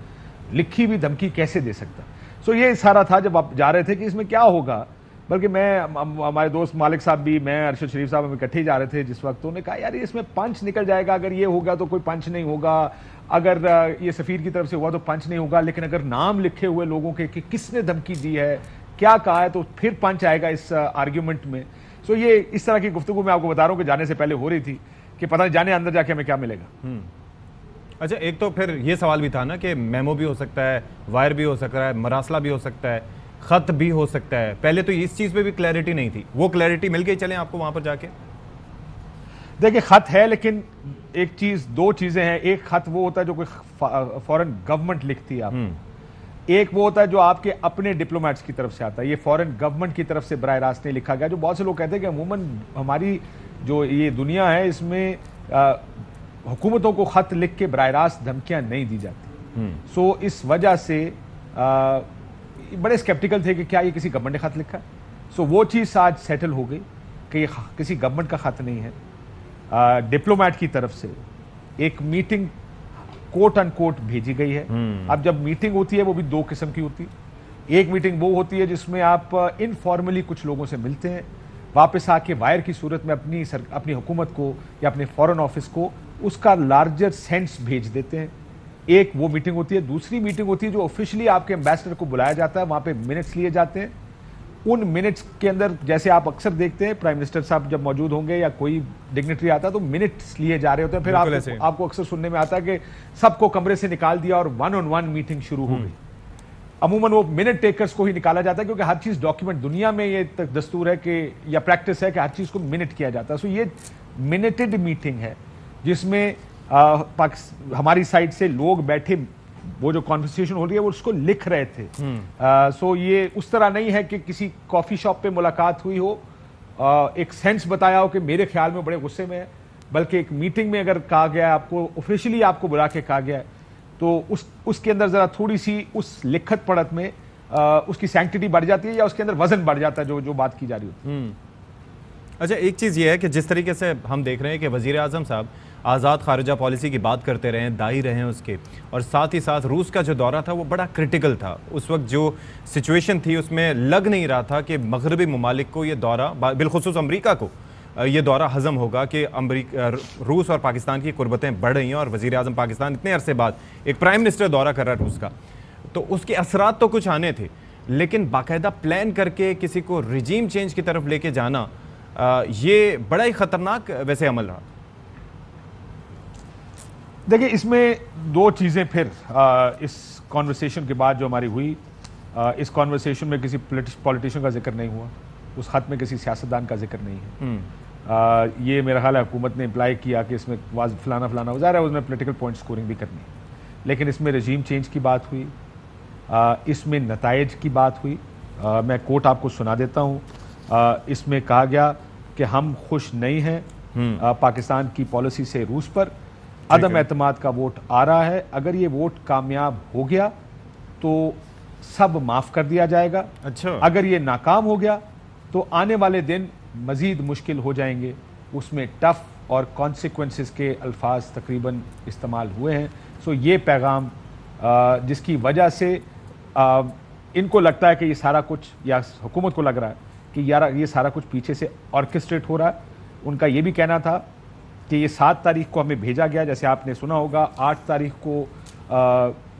लिखी हुई धमकी कैसे दे सकता। सो ये सारा था जब आप जा रहे थे कि इसमें क्या होगा। बल्कि हमारे दोस्त मालिक साहब भी, मैं, अरशद शरीफ साहब, हम इकट्ठे जा रहे थे जिस वक्त, उन्होंने कहा यार इसमें पंच निकल जाएगा, अगर ये होगा तो कोई पंच नहीं होगा, अगर ये सफ़ीर की तरफ से हुआ तो पंच नहीं होगा, लेकिन अगर नाम लिखे हुए लोगों के कि किसने धमकी दी है, क्या कहा है, तो फिर पंच आएगा इस आर्ग्यूमेंट में। सो ये इस तरह की गुफ्तगू मैं आपको बता रहा हूँ कि जाने से पहले हो रही थी कि पता नहीं जाने अंदर जाके हमें क्या मिलेगा। अच्छा, एक तो फिर ये सवाल भी था ना कि मेमो भी हो सकता है, वायर भी हो सकता है, मरासला भी हो सकता है, खत भी हो सकता है। पहले तो इस चीज़ पे भी क्लैरिटी नहीं थी, वो क्लैरिटी मिल गई चलें आपको वहां पर जाके? देखिए, खत है, लेकिन एक चीज़, दो चीज़ें हैं। एक खत वो होता है जो कोई फॉरेन गवर्नमेंट लिखती है आप, एक वो होता है जो आपके अपने डिप्लोमेट्स की तरफ से आता है। ये फॉरेन गवर्नमेंट की तरफ से बराह रास्त नहीं लिखा गया। जो बहुत से लोग कहते हैं कि अमूमन हमारी जो ये दुनिया है इसमें हुकूमतों को खत लिख के बराह रास्त धमकियां नहीं दी जाती। सो इस वजह से बड़े स्केप्टिकल थे कि क्या ये किसी गवर्नमेंट ने खत लिखा। सो वो चीज़ आज सेटल हो गई कि ये किसी गवर्नमेंट का खत नहीं है, डिप्लोमेट की तरफ से एक मीटिंग कोट एंड कोट भेजी गई है। अब जब मीटिंग होती है वो भी दो किस्म की होती है। एक मीटिंग वो होती है जिसमें आप इनफॉर्मली कुछ लोगों से मिलते हैं, वापस आके वायर की सूरत में अपनी हुकूमत को या अपने फॉरेन ऑफिस को उसका लार्जर सेंस भेज देते हैं। एक वो मीटिंग होती है। दूसरी मीटिंग होती है जो ऑफिशियली आपके एम्बेसडर को बुलाया जाता है, वहां पे मिनट्स लिए जाते हैं। उन मिनट्स के अंदर जैसे आप अक्सर देखते हैं प्राइम मिनिस्टर साहब जब मौजूद होंगे या कोई डिग्नेटरी आता है तो मिनट्स लिए जा रहे होते हैं। फिर आपको अक्सर सुनने में आता है कि सबको कमरे से निकाल दिया और 1-on-1 मीटिंग शुरू हो गई। अमूमन वो मिनट टेकर्स को ही निकाला जाता है क्योंकि हर चीज डॉक्यूमेंट, दुनिया में ये दस्तूर है कि या प्रैक्टिस है कि हर चीज को मिनट किया जाता है। सो ये मिनटेड मीटिंग है जिसमें हमारी साइड से लोग बैठे, वो जो कॉन्वर्सेशन हो रही है वो उसको लिख रहे थे। सो ये उस तरह नहीं है कि किसी कॉफी शॉप पे मुलाकात हुई हो, एक सेंस बताया हो कि मेरे ख्याल में बड़े गुस्से में है, बल्कि एक मीटिंग में अगर कहा गया, आपको ऑफिशियली आपको बुला के कहा गया तो उसके अंदर जरा थोड़ी सी उस लिखत पढ़त में उसकी सैंक्टिटी बढ़ जाती है या उसके अंदर वजन बढ़ जाता है जो बात की जा रही होती है। अच्छा, एक चीज़ ये है कि जिस तरीके से हम देख रहे हैं कि वज़ीर आज़म साहब आज़ाद खारजा पॉलिसी की बात करते रहे, दाई रहे हैं उसके, और साथ ही साथ रूस का जो दौरा था वो बड़ा क्रिटिकल था। उस वक्त जो सिचुएशन थी उसमें लग नहीं रहा था कि मगरबी ममालिक को ये दौरा, बिलखुसूस अमरीका को ये दौरा हज़म होगा कि रूस और पाकिस्तान की कुर्बतें बढ़ रही हैं और वज़ीर आज़म पाकिस्तान इतने अरसे बाद एक प्राइम मिनिस्टर दौरा कर रहा है रूस का, तो उसके असरात तो कुछ आने थे, लेकिन बाकायदा प्लान करके किसी को रिजीम चेंज की तरफ लेके जाना ये बड़ा ही ख़तरनाक वैसे अमल रहा। देखिए, इसमें दो चीज़ें फिर इस कॉन्वर्सेशन के बाद जो हमारी हुई, इस कॉन्वर्सेशन में किसी पॉलिटिशियन का जिक्र नहीं हुआ, उस खत में किसी सियासतदान का जिक्र नहीं है। ये मेरा ख्याल है हुकूमत ने इम्प्लाई किया कि इसमें फलाना फलाना हो जा रहा है, उसमें पॉलिटिकल पॉइंट स्कोरिंग भी करनी है, लेकिन इसमें रजीम चेंज की बात हुई, इसमें नताइज की बात हुई। मैं कोट आपको सुना देता हूँ। इसमें कहा गया कि हम खुश नहीं हैं पाकिस्तान की पॉलिसी से रूस पर, अदम एतमाद का वोट आ रहा है, अगर ये वोट कामयाब हो गया तो सब माफ कर दिया जाएगा। अच्छा, अगर ये नाकाम हो गया तो आने वाले दिन मजीद मुश्किल हो जाएंगे। उसमें टफ और कॉन्सिक्वेंसेस के अल्फाज तकरीबन इस्तेमाल हुए हैं। सो ये पैगाम जिसकी वजह से इनको लगता है कि ये सारा कुछ, या हुकूमत को लग रहा है कि यार ये सारा कुछ पीछे से ऑर्केस्ट्रेट हो रहा है। उनका ये भी कहना था कि ये 7 तारीख को हमें भेजा गया, जैसे आपने सुना होगा 8 तारीख को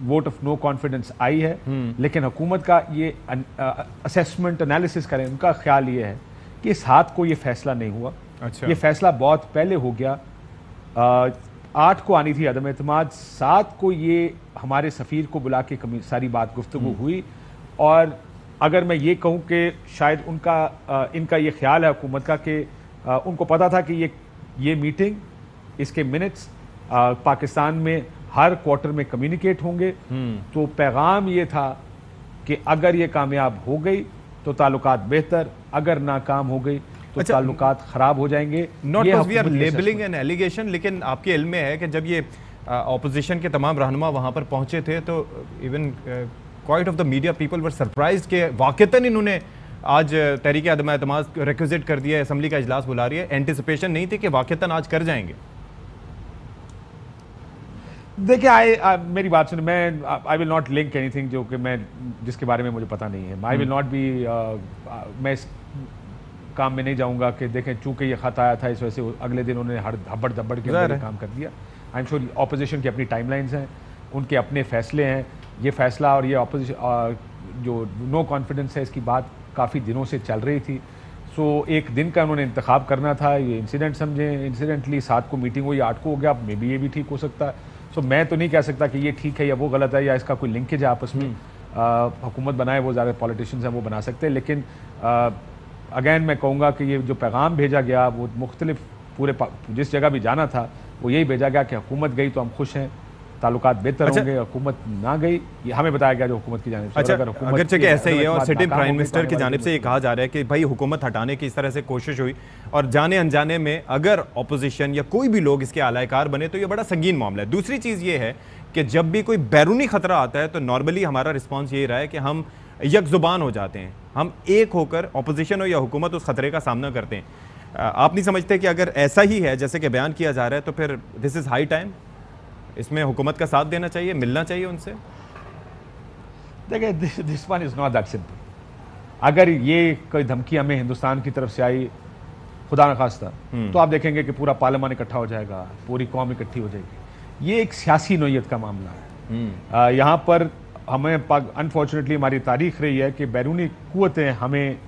वोट ऑफ नो कॉन्फिडेंस आई है, लेकिन हुकूमत का ये असेसमेंट एनालिसिस करें, उनका ख्याल ये है कि 7 को ये फैसला नहीं हुआ। अच्छा, ये फैसला बहुत पहले हो गया। 8 को आनी थी अदम एतमाद, 7 को ये हमारे सफ़ीर को बुला के सारी बात गुफ्तगू हुई। और अगर मैं ये कहूँ कि शायद इनका ये ख्याल है हुकूमत का कि उनको पता था कि ये मीटिंग, इसके मिनट्स पाकिस्तान में हर क्वार्टर में कम्युनिकेट होंगे, तो पैगाम ये था कि अगर ये कामयाब हो गई तो ताल्लुकात बेहतर, अगर नाकाम हो गई तो ताल्लुकात खराब हो जाएंगे। Not we are labelling an allegation, लेकिन आपके इल्म में है कि जब ये ऑपोजिशन के तमाम रहनुमा वहां पर पहुंचे थे तो even quite of the media people were surprised कि वाकईतन इन्होंने आज तहरीक अदम एतमाद रिक्वेस्ट कर दिया है, असेंबली का इजलास बुला रही है। एंटिसिपेशन नहीं थी कि वाकईतन आज कर जाएंगे। देखिए मेरी बात सुन, मैं I will not link anything जो कि मैं जिसके बारे में मुझे पता नहीं है। आई विल नॉट बी, मैं इस काम में नहीं जाऊंगा कि देखें चूंकि ये खत आया था इस वजह से अगले दिन उन्होंने हर धब्बड़ धब्बड़ के अंदर काम कर दिया। आई एम श्योर ऑपोजिशन की अपनी टाइमलाइंस हैं, उनके अपने फैसले हैं। ये फैसला और ये ऑपोजिशन जो नो कॉन्फिडेंस है, इसकी बात काफ़ी दिनों से चल रही थी। सो एक दिन का उन्होंने इंतखाब करना था, ये इंसिडेंट समझें। इंसिडेंटली 7 को मीटिंग हुई, 8 को हो गया, अब मे बी ये भी ठीक हो सकता है। सो मैं तो नहीं कह सकता कि ये ठीक है या वो गलत है या इसका कोई लिंकेज है आपस में। हुकूमत बनाए वो ज़्यादा पॉलिटिशियंस हैं, वो बना सकते हैं, लेकिन अगैन मैं कहूँगा कि ये जो पैगाम भेजा गया वो मुख्तलिफ पूरे जिस जगह भी जाना था वो यही भेजा गया कि हुकूमत गई तो हम खुश हैं, ताल्लुकात बेहतर होंगे। हुकूमत ना गई ये हमें बताया गया जो हुकूमत की जानिब से। अगर चूंकि ऐसा ही है और सिटिंग प्राइम मिनिस्टर की जानिब से ये कहा जा रहा है कि भाई हुकूमत हटाने की इस तरह से कोशिश हुई और जाने अनजाने में अगर ऑपोजिशन या कोई भी लोग इसके आलायकार बने तो ये बड़ा संगीन मामला है। दूसरी चीज़ ये है कि जब भी कोई बैरूनी खतरा आता है तो नॉर्मली हमारा रिस्पॉन्स यही रहा है कि हम यकजुबान हो जाते हैं, हम एक होकर ऑपोजिशन हो या हुकूमत उस खतरे का सामना करते हैं। आप नहीं समझते कि अगर ऐसा ही है जैसे कि बयान किया जा रहा है तो फिर दिस इज़ हाई टाइम, इसमें हुकूमत का साथ देना चाहिए, मिलना चाहिए उनसे? देखिए this one is not that simple. अगर ये कोई धमकी हमें हिंदुस्तान की तरफ से आई, खुदा न खास्ता, तो आप देखेंगे कि पूरा पार्लियामान इकट्ठा हो जाएगा, पूरी कौम इकट्ठी हो जाएगी। ये एक सियासी नोयत का मामला है। यहाँ पर हमें अनफॉर्चुनेटली हमारी तारीख रही है कि बैरूनी कुव्वतें हमें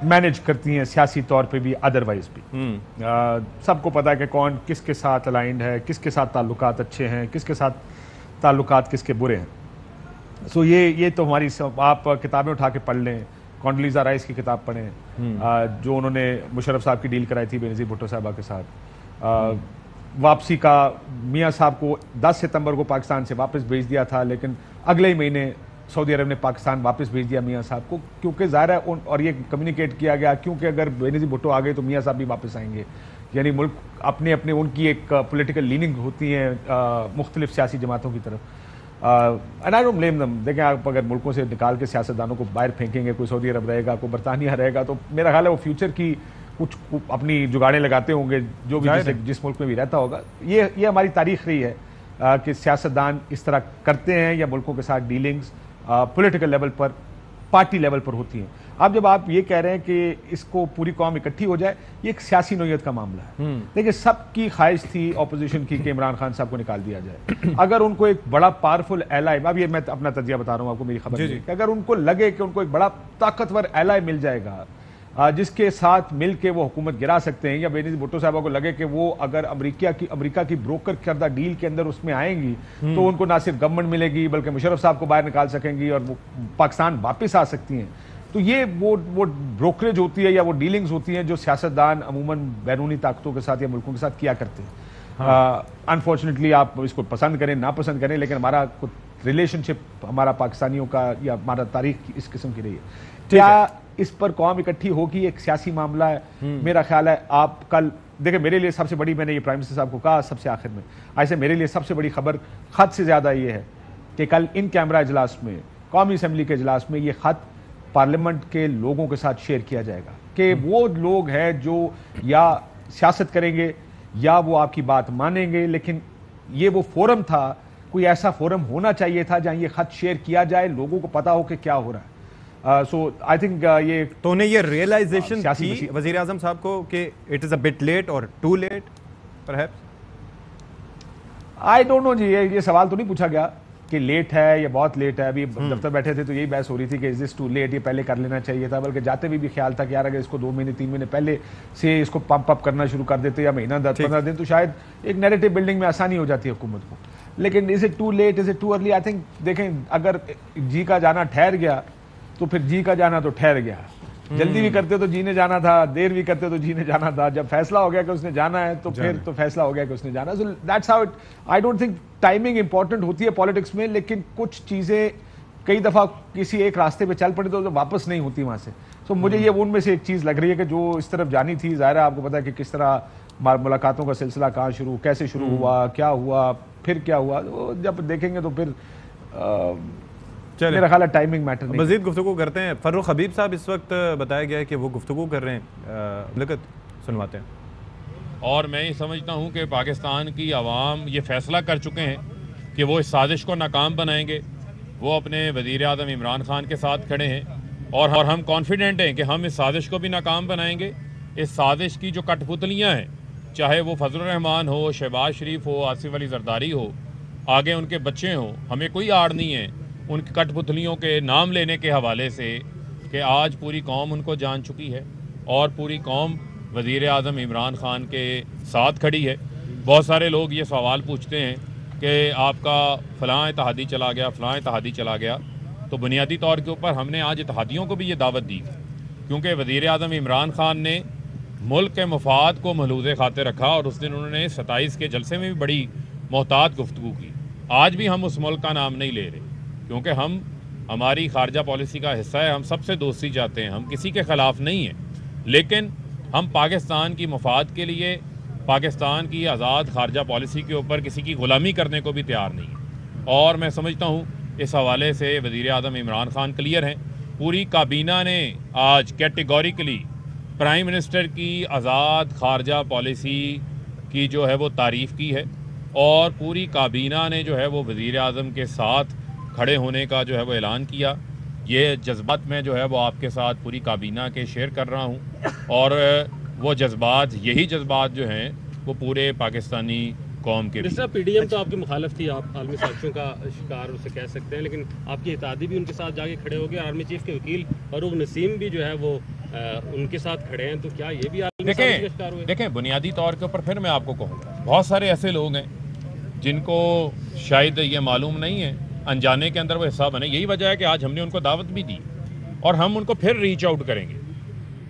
मैनेज करती हैं सियासी तौर पे भी, अदरवाइज भी। सबको पता है कि कौन किसके साथ अलाइंड है, किसके साथ ताल्लुकात अच्छे हैं, किसके साथ ताल्लुकात किसके बुरे हैं। सो ये तो हमारी आप किताबें उठा के पढ़ लें, कॉन्डोलीज़ा राइस की किताब पढ़ें जो उन्होंने मुशर्रफ साहब की डील कराई थी बेनज़ीर भुट्टो साहबा के साथ। वापसी का मियाँ साहब को 10 सितंबर को पाकिस्तान से वापस भेज दिया था, लेकिन अगले ही महीने सऊदी अरब ने पाकिस्तान वापस भेज दिया मियाँ साहब को, क्योंकि ज़ाहिर है और ये कम्युनिकेट किया गया क्योंकि अगर बेनज़ीर भुट्टो आ गए तो मियाँ साहब भी वापस आएंगे। यानी मुल्क अपने अपने उनकी एक पॉलिटिकल लीनिंग होती है मुख्तलिफ सियासी जमातों की तरफ। And I don't blame them. देखें आप अगर मुल्कों से निकाल के सियासतदानों को बाहर फेंकेंगे, कोई सऊदी अरब रहेगा, कोई बरतानिया रहेगा, तो मेरा ख्याल है वो फ्यूचर की कुछ अपनी जुगाड़ें लगाते होंगे जो भी जिस मुल्क में भी रहता होगा। ये हमारी तारीख रही है कि सियासतदान इस तरह करते हैं या मुल्कों के साथ डीलिंग्स पॉलिटिकल लेवल पर, पार्टी लेवल पर होती हैं। अब जब आप ये कह रहे हैं कि इसको पूरी कौम इकट्ठी हो जाए, ये एक सियासी नोयत का मामला है। देखिए सबकी ख्वाहिश थी ऑपोजिशन की कि इमरान खान साहब को निकाल दिया जाए। अगर उनको एक बड़ा पावरफुल एलाई, अब ये मैं अपना तजिया बता रहा हूँ आपको, मेरी खबर है कि अगर उनको लगे कि उनको एक बड़ा ताकतवर एलाई मिल जाएगा जिसके साथ मिल के वो हुकूमत गिरा सकते हैं, या बेनज़ीर भुट्टो साहबा को लगे कि वो अगर अमेरिका की ब्रोकर करदा डील के अंदर उसमें आएंगी तो उनको ना सिर्फ गवर्नमेंट मिलेगी बल्कि मुशर्रफ साहब को बाहर निकाल सकेंगी और वो पाकिस्तान वापस आ सकती हैं। तो ये वो ब्रोकरेज होती है या वो डीलिंग्स होती हैं जो सियासतदान अमूमन बैरूनी ताकतों के साथ या मुल्कों के साथ किया करते हैं। अनफॉर्चुनेटली आप इसको पसंद करें ना पसंद करें, लेकिन हमारा कुछ रिलेशनशिप हमारा पाकिस्तानियों का या हमारा तारीख इस किस्म की रही है। क्या इस पर कौम इकट्ठी होगी, एक सियासी मामला है। मेरा ख्याल है आप कल देखिए, मेरे लिए सबसे बड़ी, मैंने ये प्राइम मिनिस्टर साहब को कहा सबसे आखिर में, ऐसे मेरे लिए सबसे बड़ी खबर खत से ज़्यादा ये है कि कल इन कैमरा इजलास में, कौमी असम्बली के इजलास में, ये खत पार्लियामेंट के लोगों के साथ शेयर किया जाएगा कि वो लोग हैं जो या सियासत करेंगे या वो आपकी बात मानेंगे, लेकिन ये वो फोरम था, कोई ऐसा फोरम होना चाहिए था जहाँ ये खत शेयर किया जाए, लोगों को पता हो कि क्या हो रहा है। सो आई थिंक ये तो उन्हें ये रियलाइजेशन थी वज़ीर आज़म साहब को कि it is a bit late और too late perhaps? I don't know जी, ये सवाल तो नहीं पूछा गया कि लेट है या बहुत लेट है। अभी दफ्तर बैठे थे तो यही बहस हो रही थी कि इज दिस टू लेट, ये पहले कर लेना चाहिए था। बल्कि जाते भी ख्याल था कि यार अगर इसको 2 महीने 3 महीने पहले से इसको पंप अप करना शुरू कर देते या महीना 10-15 दिन तो शायद एक नैरेटिव बिल्डिंग में आसानी हो जाती है हुकूमत को। लेकिन is it too late, is it too early? I think देखें, अगर जी का जाना ठहर गया तो फिर जी का जाना तो ठहर गया। जल्दी भी करते तो जी ने जाना था, देर भी करते तो जी ने जाना था। जब फैसला हो गया कि उसने जाना है तो फिर तो फैसला हो गया कि उसने जाना। So that's how it. I don't think timing important होती है पॉलिटिक्स में, लेकिन कुछ चीजें कई दफा किसी एक रास्ते पे चल पड़ी तो वापस नहीं होती वहां से। सो मुझे ये उनमें से एक चीज लग रही है कि जो इस तरफ जानी थी, जाहिर है आपको पता है कि किस तरह मुलाकातों का सिलसिला कहाँ शुरू, कैसे शुरू हुआ, क्या हुआ, फिर क्या हुआ, तो जब देखेंगे तो फिर मेरा ख्याल है टाइमिंग मैटर नहीं। मजीद गुफ्तगू करते हैं। फर्रुख हबीब साहब इस वक्त बताया गया है कि वो गुफ्तगू कर रहे हैं, लिखत सुनवाते हैं। और मैं ये समझता हूँ कि पाकिस्तान की आवाम ये फैसला कर चुके हैं कि वो इस साजिश को नाकाम बनाएंगे। वो अपने वज़ीर आज़म इमरान खान के साथ खड़े हैं और हम कॉन्फिडेंट हैं कि हम इस साजिश को भी नाकाम बनाएंगे। इस साजिश की जो कठपुतलियाँ हैं, चाहे वो फजलुर रहमान हो, शहबाज शरीफ हो, आसिफ अली जरदारी हो, आगे उनके बच्चे हों, हमें कोई आड़ नहीं है उनकी कठपुतलियों के नाम लेने के हवाले से कि आज पूरी कौम उनको जान चुकी है और पूरी कौम वज़ीर आज़म इमरान खान के साथ खड़ी है। बहुत सारे लोग ये सवाल पूछते हैं कि आपका फ़लाँ इत्तेहादी चला गया, फ़लाँ इत्तेहादी चला गया। तो बुनियादी तौर के ऊपर हमने आज इत्तेहादियों को भी ये दावत दी क्योंकि वज़ीर आज़म इमरान खान ने मुल्क के मफाद को महलूज़े खाते रखा और उस दिन उन्होंने 27 के जलसे में भी बड़ी मोहतात गुफ्तगू की। आज भी हम उस मुल्क का नाम नहीं ले रहे क्योंकि हमारी खारजा पॉलिसी का हिस्सा है, हम सबसे दोस्ती चाहते हैं, हम किसी के ख़िलाफ़ नहीं हैं, लेकिन हम पाकिस्तान की मफाद के लिए पाकिस्तान की आज़ाद खारजा पॉलिसी के ऊपर किसी की ग़ुलामी करने को भी तैयार नहीं है। और मैं समझता हूँ इस हवाले से वज़ीर आज़म इमरान खान क्लियर हैं। पूरी काबीना ने आज कैटेगोरिकली प्राइम मिनिस्टर की आज़ाद खारजा पॉलिसी की जो है वो तारीफ़ की है और पूरी काबीना ने जो है वो वज़ीर आज़म के साथ खड़े होने का जो है वो ऐलान किया। ये जज्बात मैं जो है वो आपके साथ पूरी काबीना के शेयर कर रहा हूँ और वो जज्बात, यही जज्बात जो हैं वो पूरे पाकिस्तानी कौम के। जिस तरह पीडीएम तो आपकी मुखालफ थी, आप आलमी साजिशों का शिकार उसे कह सकते हैं, लेकिन आपकी इत्तेहादी भी उनके साथ जाके खड़े हो गए। आर्मी चीफ के वकील फरूक नसीम भी जो है वो उनके साथ खड़े हैं, तो क्या ये भी आलमी साजिश का शिकार हुए? देखें, बुनियादी तौर के ऊपर फिर मैं आपको कहूँगा, बहुत सारे ऐसे लोग हैं जिनको शायद ये मालूम नहीं है, अनजाने के अंदर वो हिस्सा बने। यही वजह है कि आज हमने उनको दावत भी दी और हम उनको फिर रीच आउट करेंगे।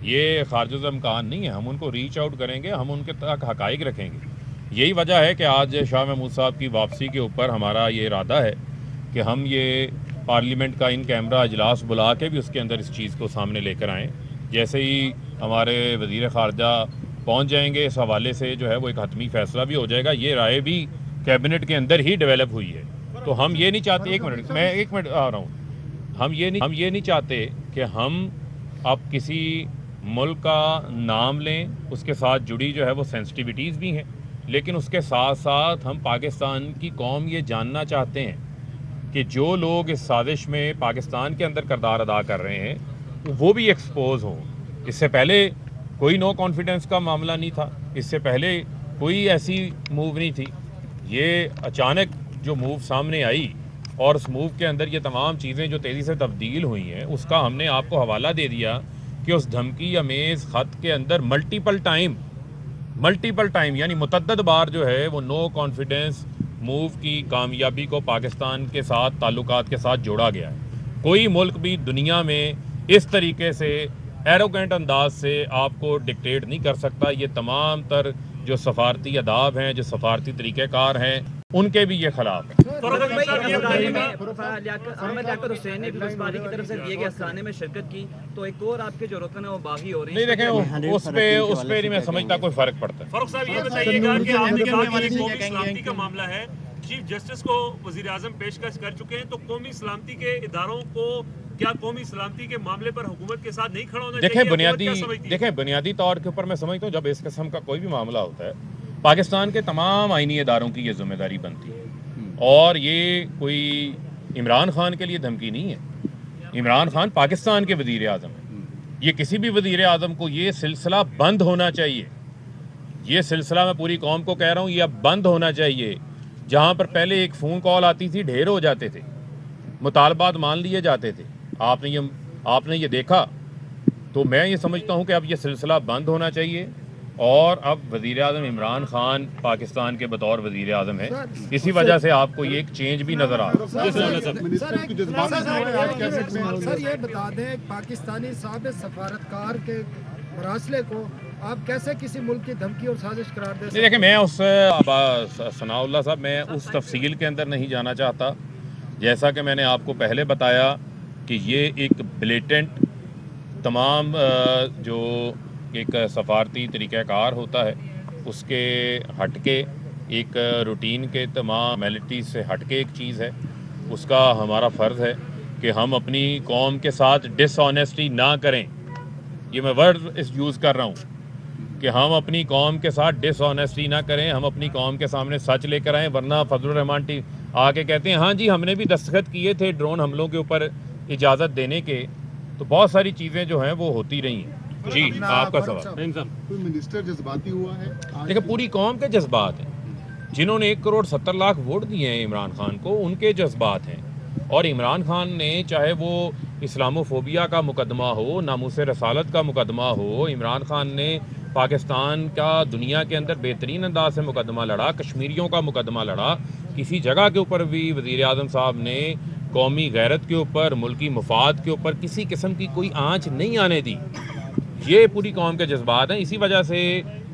ये खारज इम्कान नहीं है, हम उनको रीच आउट करेंगे, हम उनके तक हकाइक रखेंगे। यही वजह है कि आज शाह महमूद साहब की वापसी के ऊपर हमारा ये इरादा है कि हम ये पार्लियामेंट का इन कैमरा अजलास बुला के भी उसके अंदर इस चीज़ को सामने लेकर आएँ। जैसे ही हमारे वज़ीर ख़ारजा पहुँच जाएंगे, इस हवाले से जो है वो एक हतमी फ़ैसला भी हो जाएगा। ये राय भी कैबिनेट के अंदर ही डेवलप हुई है। तो हम ये नहीं चाहते, एक मिनट आ रहा हूँ, हम ये नहीं चाहते कि हम अब किसी मुल्क का नाम लें, उसके साथ जुड़ी जो है वो सेंसिटिविटीज़ भी हैं, लेकिन उसके साथ साथ हम पाकिस्तान की कौम ये जानना चाहते हैं कि जो लोग इस साजिश में पाकिस्तान के अंदर किरदार अदा कर रहे हैं वो भी एक्सपोज हों। इससे पहले कोई नो कॉन्फिडेंस का मामला नहीं था, इससे पहले कोई ऐसी मूव नहीं थी। ये अचानक जो मूव सामने आई और उस मूव के अंदर ये तमाम चीज़ें जो तेज़ी से तब्दील हुई हैं, उसका हमने आपको हवाला दे दिया कि उस धमकी अमेज़ ख़त के अंदर मल्टीपल टाइम यानी मुतअद्दिद बार जो है वो नो कॉन्फिडेंस मूव की कामयाबी को पाकिस्तान के साथ ताल्लुकात के साथ जोड़ा गया है। कोई मुल्क भी दुनिया में इस तरीके से एरोगेंट अंदाज से आपको डिक्टेट नहीं कर सकता। ये तमाम तर जो सफारती अदाब हैं, जो सफारती तरीक़ेकार हैं, उनके भी ये खिलाफ है। लियाकत हुसैन ने बसपारी की तरफ से दिए गए अफसाने में शिरकत की, तो एक और आपके जो रुकन है वो बागी हो रहे हैं। नहीं देखें, उस पे नहीं मैं समझता कोई फर्क पड़ता है। फरूख साहब ये बताइएगा कि आपने कहा कि कौमी सलामती का मामला है, चीफ जस्टिस को वज़ीर आज़म पेशकश कर चुके हैं, तो कौमी सलामती के इदारों को क्या कौमी सलामती के मामले पर हुकूमत के साथ नहीं खड़ा होना चाहिए? देखें बुनियादी तौर के ऊपर मैं समझता हूँ जब इस किस्म का कोई भी मामला होता है, पाकिस्तान के तमाम आईनी इदारों की ये जिम्मेदारी बनती है। और ये कोई इमरान खान के लिए धमकी नहीं है। इमरान खान पाकिस्तान के वज़ीर आज़म है। ये किसी भी वज़ीर आज़म को ये सिलसिला बंद होना चाहिए। ये सिलसिला मैं पूरी कौम को कह रहा हूँ, ये अब बंद होना चाहिए जहाँ पर पहले एक फ़ोन कॉल आती थी, ढेर हो जाते थे, मुतालबात मान लिए जाते थे। आपने ये देखा, तो मैं ये समझता हूँ कि अब ये सिलसिला बंद होना चाहिए और अब वज़ीर आज़म इमरान खान पाकिस्तान के बतौर वज़ीर आज़म है, इसी वजह से आपको ये एक चेंज भी नज़र आ रहा है। सर ये बता दें, पाकिस्तानी साबिक़ सफारतकार के मरासले को आप कैसे किसी मुल्क की धमकी और साजिश करार दे सकते हैं? देखिए, मैं उस सनाउल्लाह साहब, मैं उस तफसील के अंदर नहीं जाना चाहता। जैसा कि मैंने आपको पहले बताया कि ये एक ब्लेटेंट तमाम जो एक सफारती तरीक़ाकार होता है उसके हटके, एक रूटीन के तमाम फॉर्मेलिटीज़ से हटके एक चीज़ है। उसका हमारा फ़र्ज़ है कि हम अपनी कौम के साथ डिसऑनेस्टी ना करें। ये मैं वर्ड यूज़ कर रहा हूँ कि हम अपनी कौम के साथ डिसऑनेस्टी ना करें, हम अपनी कौम के सामने सच लेकर आएँ। वरना फजलुर रहमान आके कहते हैं हाँ जी हमने भी दस्तखत किए थे ड्रोन हमलों के ऊपर इजाज़त देने के, तो बहुत सारी चीज़ें जो हैं वो होती रही हैं। जी, आपका सवाल। कोई मिनिस्टर जज्बाती हुआ है? देखिए, पूरी कौम के जज्बात हैं। जिन्होंने 1,70,00,000 वोट दिए हैं इमरान खान को, उनके जज्बात हैं। और इमरान खान ने, चाहे वो इस्लामोफोबिया का मुकदमा हो, नामूस रसालत का मुकदमा हो, इमरान खान ने पाकिस्तान का दुनिया के अंदर बेहतरीन अंदाज से मुकदमा लड़ा, कश्मीरियों का मुकदमा लड़ा। किसी जगह के ऊपर भी वज़ीर आज़म साहब ने कौमी गैरत के ऊपर, मुल्की मफाद के ऊपर किसी किस्म की कोई आँच नहीं आने दी। ये पूरी कौम के जज्बात हैं। इसी वजह से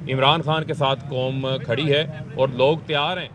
इमरान खान के साथ कौम खड़ी है और लोग तैयार हैं।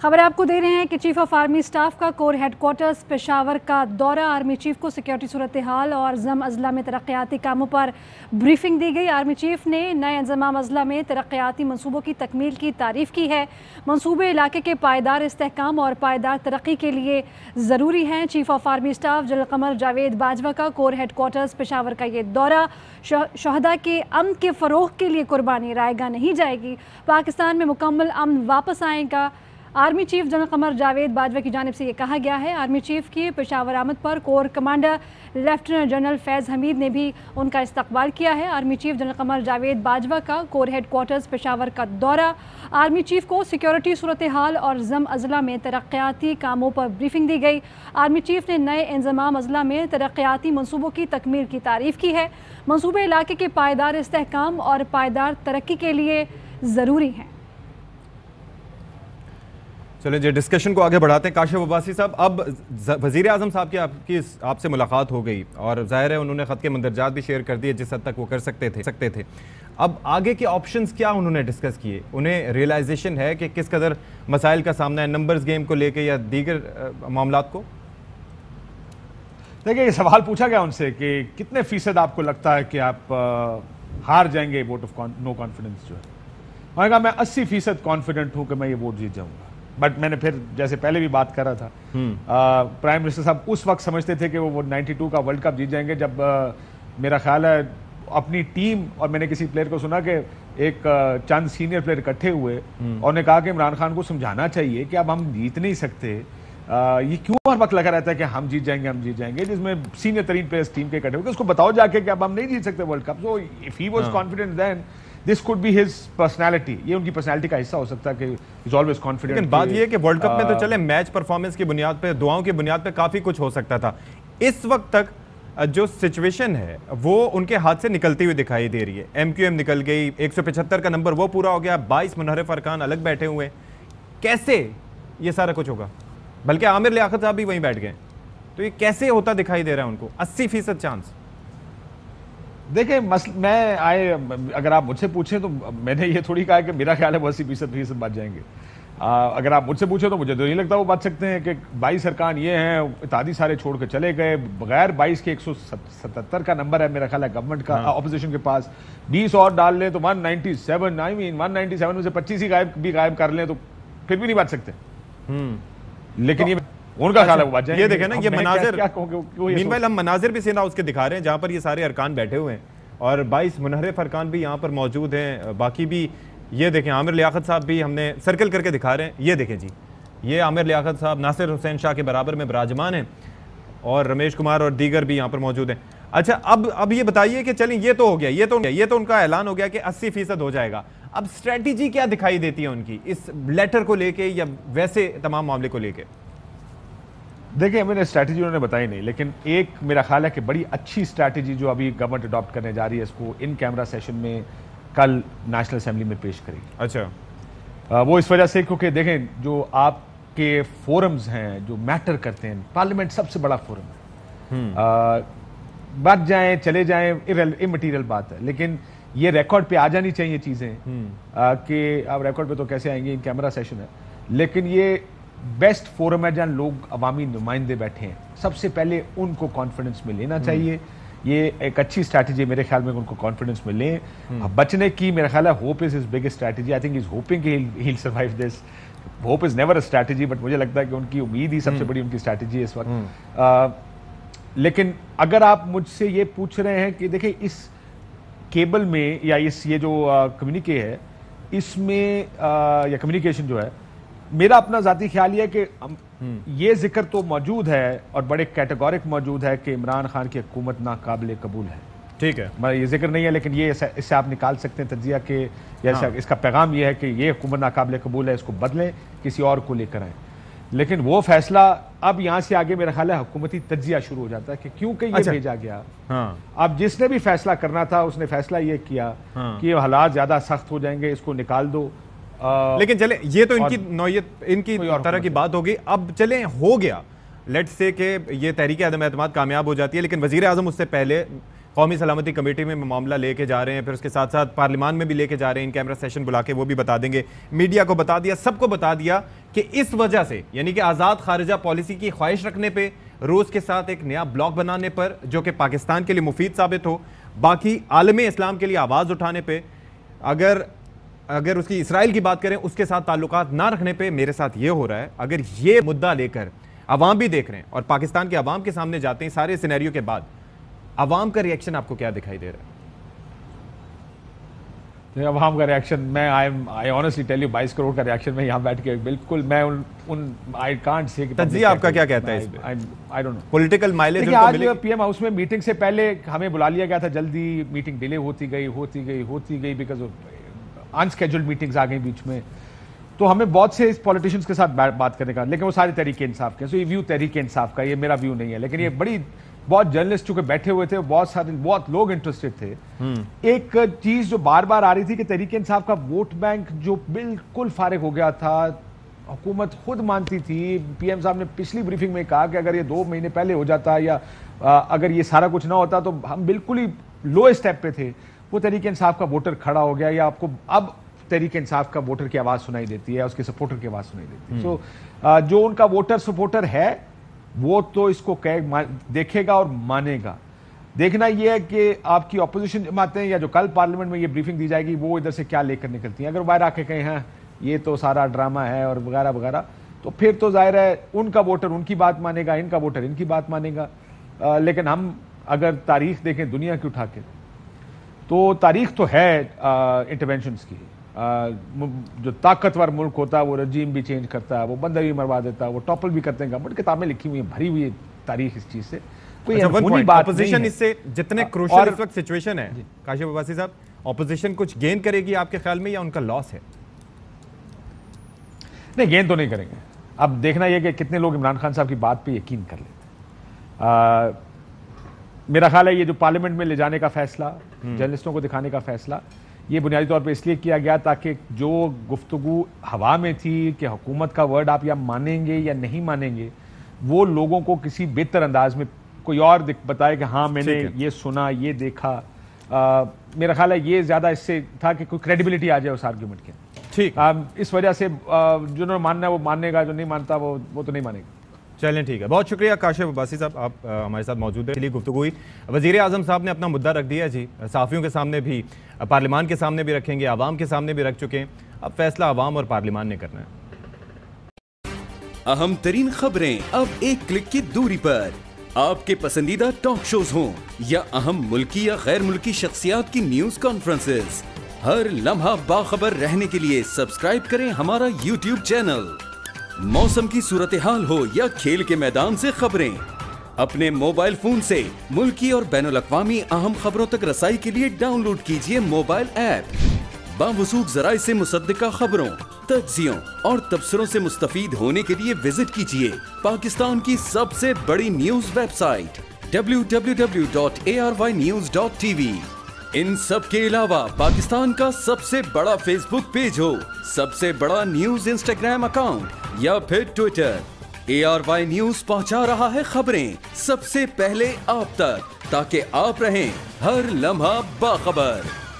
खबर आपको दे रहे हैं कि चीफ ऑफ आर्मी स्टाफ का कोर हेडक्वार्टर्स पेशावर का दौरा। आर्मी चीफ को सिक्योरिटी सूरत हाल और ज़म अजला में तरक्याती कामों पर ब्रीफिंग दी गई। आर्मी चीफ ने नए इंज़माम अजला में तरक्याती मनसूबों की तकमील की तारीफ़ की है। मनसूबे इलाके के पायदार इस्तेहकाम और पायदार तरक्की के लिए ज़रूरी हैं। Chief of army staff general Qamar Javed Bajwa का कोर हेडक्वार्टर्स पेशावर का ये दौरा शहदा के अमन के फ़रोग़ के लिए कुर्बानी रायगा नहीं जाएगी, पाकिस्तान में मुकम्मल अमन वापस आएगा। Army chief general Qamar Javed Bajwa की जानिब से ये कहा गया है। आर्मी चीफ की पेशावर आमद पर कोर कमांडर लेफ्टिनेंट जनरल फैज़ हमीद ने भी उनका इस्तकबाल किया है। Army chief general Qamar Javed Bajwa का कोर हेडक्वार्टर्स पेशावर का दौरा। आर्मी चीफ को सिक्योरिटी सूरत हाल और ज़म अजला में तरक्याती कामों पर ब्रीफिंग दी गई। आर्मी चीफ ने नए इंज़माम अजला में तरक्याती मनसूबों की तकमील की तारीफ़ की है। मनसूबे इलाके के पायदार इस्तेहकाम और पायदार तरक्की के लिए ज़रूरी हैं। चलिए जी, डिस्कशन को आगे बढ़ाते हैं। काशिफ अब्बासी साहब, अब वज़ीर आज़म साहब की आपसे मुलाकात हो गई और ज़ाहिर है उन्होंने ख़त के मंदरजात भी शेयर कर दिए जिस हद तक वो कर सकते थे। अब आगे के ऑप्शंस क्या उन्होंने डिस्कस किए? उन्हें रियलाइजेशन है कि किस कदर मसाइल का सामना है नंबर्स गेम को लेके या दीगर मामलात को? देखिए, ये सवाल पूछा गया उनसे कि कितने फ़ीसद आपको लगता है कि आप हार जाएंगे वोट ऑफ नो कॉन्फिडेंस जो है। मैंने कहा मैं 80% कॉन्फिडेंट हूँ कि मैं ये वोट जीत जाऊँगा। बट मैंने फिर जैसे पहले भी बात कर रहा था, प्राइम मिनिस्टर साहब उस वक्त समझते थे कि वो 92 का वर्ल्ड कप जीत जाएंगे जब मेरा ख्याल है अपनी टीम, और मैंने किसी प्लेयर को सुना कि एक चंद सीनियर प्लेयर इकट्ठे हुए और उन्होंने कहा कि इमरान खान को समझाना चाहिए कि अब हम जीत नहीं सकते, ये क्यों हर वक्त लगा रहता है कि हम जीत जाएंगे, जिसमें सीनियर तरीन प्लेयर्स टीम के इकट्ठे हुए, उसको बताओ जाके कि अब हम नहीं जीत सकते world cup. So if he was confident then this could be his personality, ये उनकी पर्सनैलिटी का हिस्सा हो सकता है कि इज ऑलवेज कॉन्फिडेंट। लेकिन बात ये है कि वर्ल्ड कप में तो चले मैच परफॉर्मेंस की बुनियाद पे, दुआओं की बुनियाद पे काफ़ी कुछ हो सकता था। इस वक्त तक जो सिचुएशन है वो उनके हाथ से निकलती हुई दिखाई दे रही है। MQM निकल गई, 175 का नंबर वो पूरा हो गया, 22 मुनहरिफ अरकान अलग बैठे हुए। कैसे ये सारा कुछ होगा? बल्कि आमिर लियाकत साहब भी वहीं बैठ गए, तो ये कैसे होता दिखाई दे रहा है उनको? 80% चांस। देखिए, मैं अगर आप मुझसे पूछें तो मैंने ये थोड़ी कहा कि मेरा ख्याल है वो 80% बच जाएंगे। अगर आप मुझसे पूछे तो मुझे तो नहीं लगता वो बच सकते हैं कि 22 अरकान ये हैं, इत्यादि सारे छोड़ के चले गए। बगैर 22 के 177 का नंबर है मेरा ख्याल है गवर्नमेंट का, ऑपोजिशन के पास। 20 और डाल लें तो 197, आई मीन 197 में से 25 ही गायब कर लें तो फिर भी नहीं बच सकते। लेकिन ये उनका ख्याल है वो बच जाएंगे। ये देखें ना, ये मनाजिर, मीनवाइल हम मनाजिर भी सीना उसके दिखा रहे हैं जहाँ पर ये सारे अरकान बैठे हुए हैं और 22 मुनहरिफ अरकान भी यहाँ पर मौजूद हैं। बाकी भी ये देखें, आमिर लियाकत साहब भी हमने सर्कल करके दिखा रहे हैं। ये देखें जी, ये आमिर लियाकत साहब नासिर हुसैन शाह के बराबर में विराजमान हैं और रमेश कुमार और दीगर भी यहाँ पर मौजूद हैं। अच्छा, अब ये बताइए कि चलिए ये तो हो गया, ये तो उनका ऐलान हो गया कि 80% हो जाएगा। अब स्ट्रेटजी क्या दिखाई देती है उनकी इस लेटर को लेके या वैसे तमाम मामले को लेके? देखिए, मैंने स्ट्रैटेजी उन्होंने बताई नहीं, लेकिन एक मेरा ख्याल है कि बड़ी अच्छी स्ट्रैटेजी जो अभी गवर्नमेंट अडॉप्ट करने जा रही है, इसको इन कैमरा सेशन में कल नेशनल असेंबली में पेश करेगी। अच्छा, वो इस वजह से क्योंकि देखें, जो आपके फोरम्स हैं जो मैटर करते हैं, पार्लियामेंट सबसे बड़ा फोरम है, बढ़ जाएं चले जाएं इमटीरियल बात है, लेकिन ये रिकॉर्ड पे आ जानी चाहिए चीज़ें कि अब रिकॉर्ड पे तो कैसे आएंगी, इन कैमरा सेशन है, लेकिन ये बेस्ट फोरम है जहाँ लोग अवामी नुमाइंदे बैठे हैं, सबसे पहले उनको कॉन्फिडेंस में लेना चाहिए। ये एक अच्छी स्ट्रैटेजी मेरे ख्याल में, उनको कॉन्फिडेंस में लें। बचने की मेरा ख्याल है hope is his biggest strategy. I think is hoping he will survive this. Hope is never a strategy, but मुझे लगता है कि उनकी उम्मीद ही सबसे बड़ी उनकी स्ट्रैटेजी है इस वक्त। लेकिन अगर आप मुझसे ये पूछ रहे हैं कि देखिए इस केबल में या इस ये जो कम्युनिके है इसमें या कम्युनिकेशन जो है, मेरा अपना जाती ख्याल ये है कि ये जिक्र तो मौजूद है और बड़े कैटेगोरिक मौजूद है कि इमरान खान की हुकूमत नाकाबिले कबूल है। ठीक है, मैं ये जिक्र नहीं है, लेकिन ये इससे आप निकाल सकते हैं तज्जिया के, या इसका पैगाम ये है कि ये हुकूमत नाकाबिले कबूल है, इसको बदलें, किसी और को लेकर आए। लेकिन वो फैसला अब यहाँ से आगे मेरा ख्याल है हुकूमती तज्जिया शुरू हो जाता है कि क्योंकि ये भेजा गया। अब जिसने भी फैसला करना था उसने फैसला ये किया कि ये हालात ज्यादा सख्त हो जाएंगे, इसको निकाल दो। लेकिन चले, ये तो इनकी नौयत, इनकी तरह की बात होगी। अब चले, हो गया, लेट्स से कि ये तहरीक अदम एतमाद कामयाब हो जाती है, लेकिन वजीर आजम उससे पहले कौमी सलामती कमेटी में मामला लेके जा रहे हैं, फिर उसके साथ साथ पार्लियामान में भी लेके जा रहे हैं, इन कैमरा सेशन बुला के वो भी बता देंगे, मीडिया को बता दिया, सबको बता दिया कि इस वजह से, यानी कि आज़ाद खारिजा पॉलिसी की ख्वाहिश रखने पे, रूस के साथ एक नया ब्लॉक बनाने पर जो कि पाकिस्तान के लिए मुफीद साबित हो, बाकी आलमी इस्लाम के लिए आवाज़ उठाने पर, अगर उसकी इसराइल की बात करें उसके साथ ताल्लुकात ना रखने पे मेरे साथ ये हो रहा है। अगर ये मुद्दा लेकर अवाम भी देख रहे हैं और पाकिस्तान के अवाम के सामने जाते हैं सारे सिनेरियो के बाद, अवाम का रिएक्शन आपको क्या दिखाई दे रहा है? अवाम का रिएक्शन, मैं I honestly tell you 22 crore का रिएक्शन मैं यहाँ बैठ के बिल्कुल मैं उन आई कांट से कि तज्जिया आपका क्या कहता है इस पे? आई डोंट नो, पॉलिटिकल माइलेज उनको आज मिलेगी? पीएम हाउस में मीटिंग से पहले हमें बुला लिया गया था, जल्दी मीटिंग डिले होती गई बिकॉज अनस्केड्यूल्ड मीटिंग्स आ गई बीच में, तो हमें बहुत से पॉलिटिशियंस के साथ बात करने का, लेकिन वो सारे तहरीक इंसाफ के, सो ये व्यू तहरीक इंसाफ का, ये मेरा व्यू नहीं है, लेकिन ये बहुत जर्नलिस्ट चूंकि बैठे हुए थे, बहुत लोग इंटरेस्टेड थे। एक चीज जो बार बार आ रही थी कि तहरीक इंसाफ का वोट बैंक जो बिल्कुल फारिग हो गया था, हुकूमत खुद मानती थी, पीएम साहब ने पिछली ब्रीफिंग में कहा कि अगर ये 2 महीने पहले हो जाता या अगर ये सारा कुछ ना होता तो हम बिल्कुल ही लो स्टेप पे थे। वो तहरीक इंसाफ का वोटर खड़ा हो गया, या आपको अब तहरीक इंसाफ का वोटर की आवाज़ सुनाई देती है, उसके सपोर्टर की आवाज़ सुनाई देती है। सो जो उनका वोटर सपोर्टर है वो तो इसको देखेगा और मानेगा। देखना यह है कि आपकी ऑपोजिशन जमातें या जो कल पार्लियामेंट में ये ब्रीफिंग दी जाएगी वो इधर से क्या लेकर निकलती हैं। अगर बाहर आके कहें हाँ ये तो सारा ड्रामा है और वगैरह वगैरह, तो फिर तो जाहिर है उनका वोटर उनकी बात मानेगा, इनका वोटर इनकी बात मानेगा। लेकिन हम अगर तारीख देखें दुनिया की उठा के, तो तारीख तो है इंटरवेंशंस की। जो ताकतवर मुल्क होता है वो रजीम भी चेंज करता है, वो बंदर भी मरवा देता है, वो टॉपल भी करते हैं। गवर्नमेंट किताबें लिखी हुई हैं, भरी हुई है तारीख इस चीज से। कोई अनहोनी बात नहीं है। इससे जितने क्रूशियल इस वक्त सिचुएशन है काशिफ अब्बासी साहब, ऑपोजिशन कुछ गेन करेगी आपके ख्याल में या उनका लॉस है? नहीं, गेन तो नहीं करेंगे। अब देखना यह कि कितने लोग इमरान खान साहब की बात पे यकीन कर लेते। मेरा ख्याल है ये जो पार्लियामेंट में ले जाने का फैसला, जर्नलिस्टों को दिखाने का फैसला, ये बुनियादी तौर पे इसलिए किया गया ताकि जो गुफ्तगू हवा में थी कि हुकूमत का वर्ड आप या मानेंगे या नहीं मानेंगे, वो लोगों को किसी बेहतर अंदाज में कोई और बताए कि हाँ मैंने ये सुना, ये देखा। मेरा ख्याल है ये ज्यादा इससे था कि कोई क्रेडिबिलिटी आ जाए उस आर्ग्यूमेंट के। ठीक, इस वजह से जिन्होंने मानना है वो मानेगा, जो नहीं मानता वो तो नहीं मानेगा। चलें, ठीक है, बहुत शुक्रिया काशिफ अब्बासी साहब, आप हमारे साथ मौजूद है। गुफ्तगू हुई। वज़ीर आज़म साहब ने अपना मुद्दा रख दिया जी, सहाफ़ियों के सामने भी, पार्लियामान के सामने भी रखेंगे, आवाम के सामने भी रख चुके हैं। अब फैसला आवाम और पार्लियामान ने करना है। अहम तरीन खबरें अब एक क्लिक की दूरी पर, आपके पसंदीदा टॉक शोज हों या अहम मुल्की या गैर मुल्की शख्सियात की न्यूज कॉन्फ्रेंसेस, हर लम्हा बाखबर रहने के लिए सब्सक्राइब करें हमारा YouTube चैनल। मौसम की सूरत हाल हो या खेल के मैदान से खबरें, अपने मोबाइल फोन से मुल्की और बैनुल अक़वामी अहम खबरों तक रसाई के लिए डाउनलोड कीजिए मोबाइल ऐप बावसूख जराए से मुसद्दिका खबरों, तज्जियों और तबसरों से मुस्तफीद होने के लिए विजिट कीजिए पाकिस्तान की सबसे बड़ी न्यूज वेबसाइट www.arYnews.tv। इन सब के अलावा पाकिस्तान का सबसे बड़ा फेसबुक पेज हो, सबसे बड़ा न्यूज इंस्टाग्राम अकाउंट या फिर ट्विटर, ARY न्यूज पहुंचा रहा है खबरें सबसे पहले आप तक, ताकि आप रहें हर लम्हा बाखबर।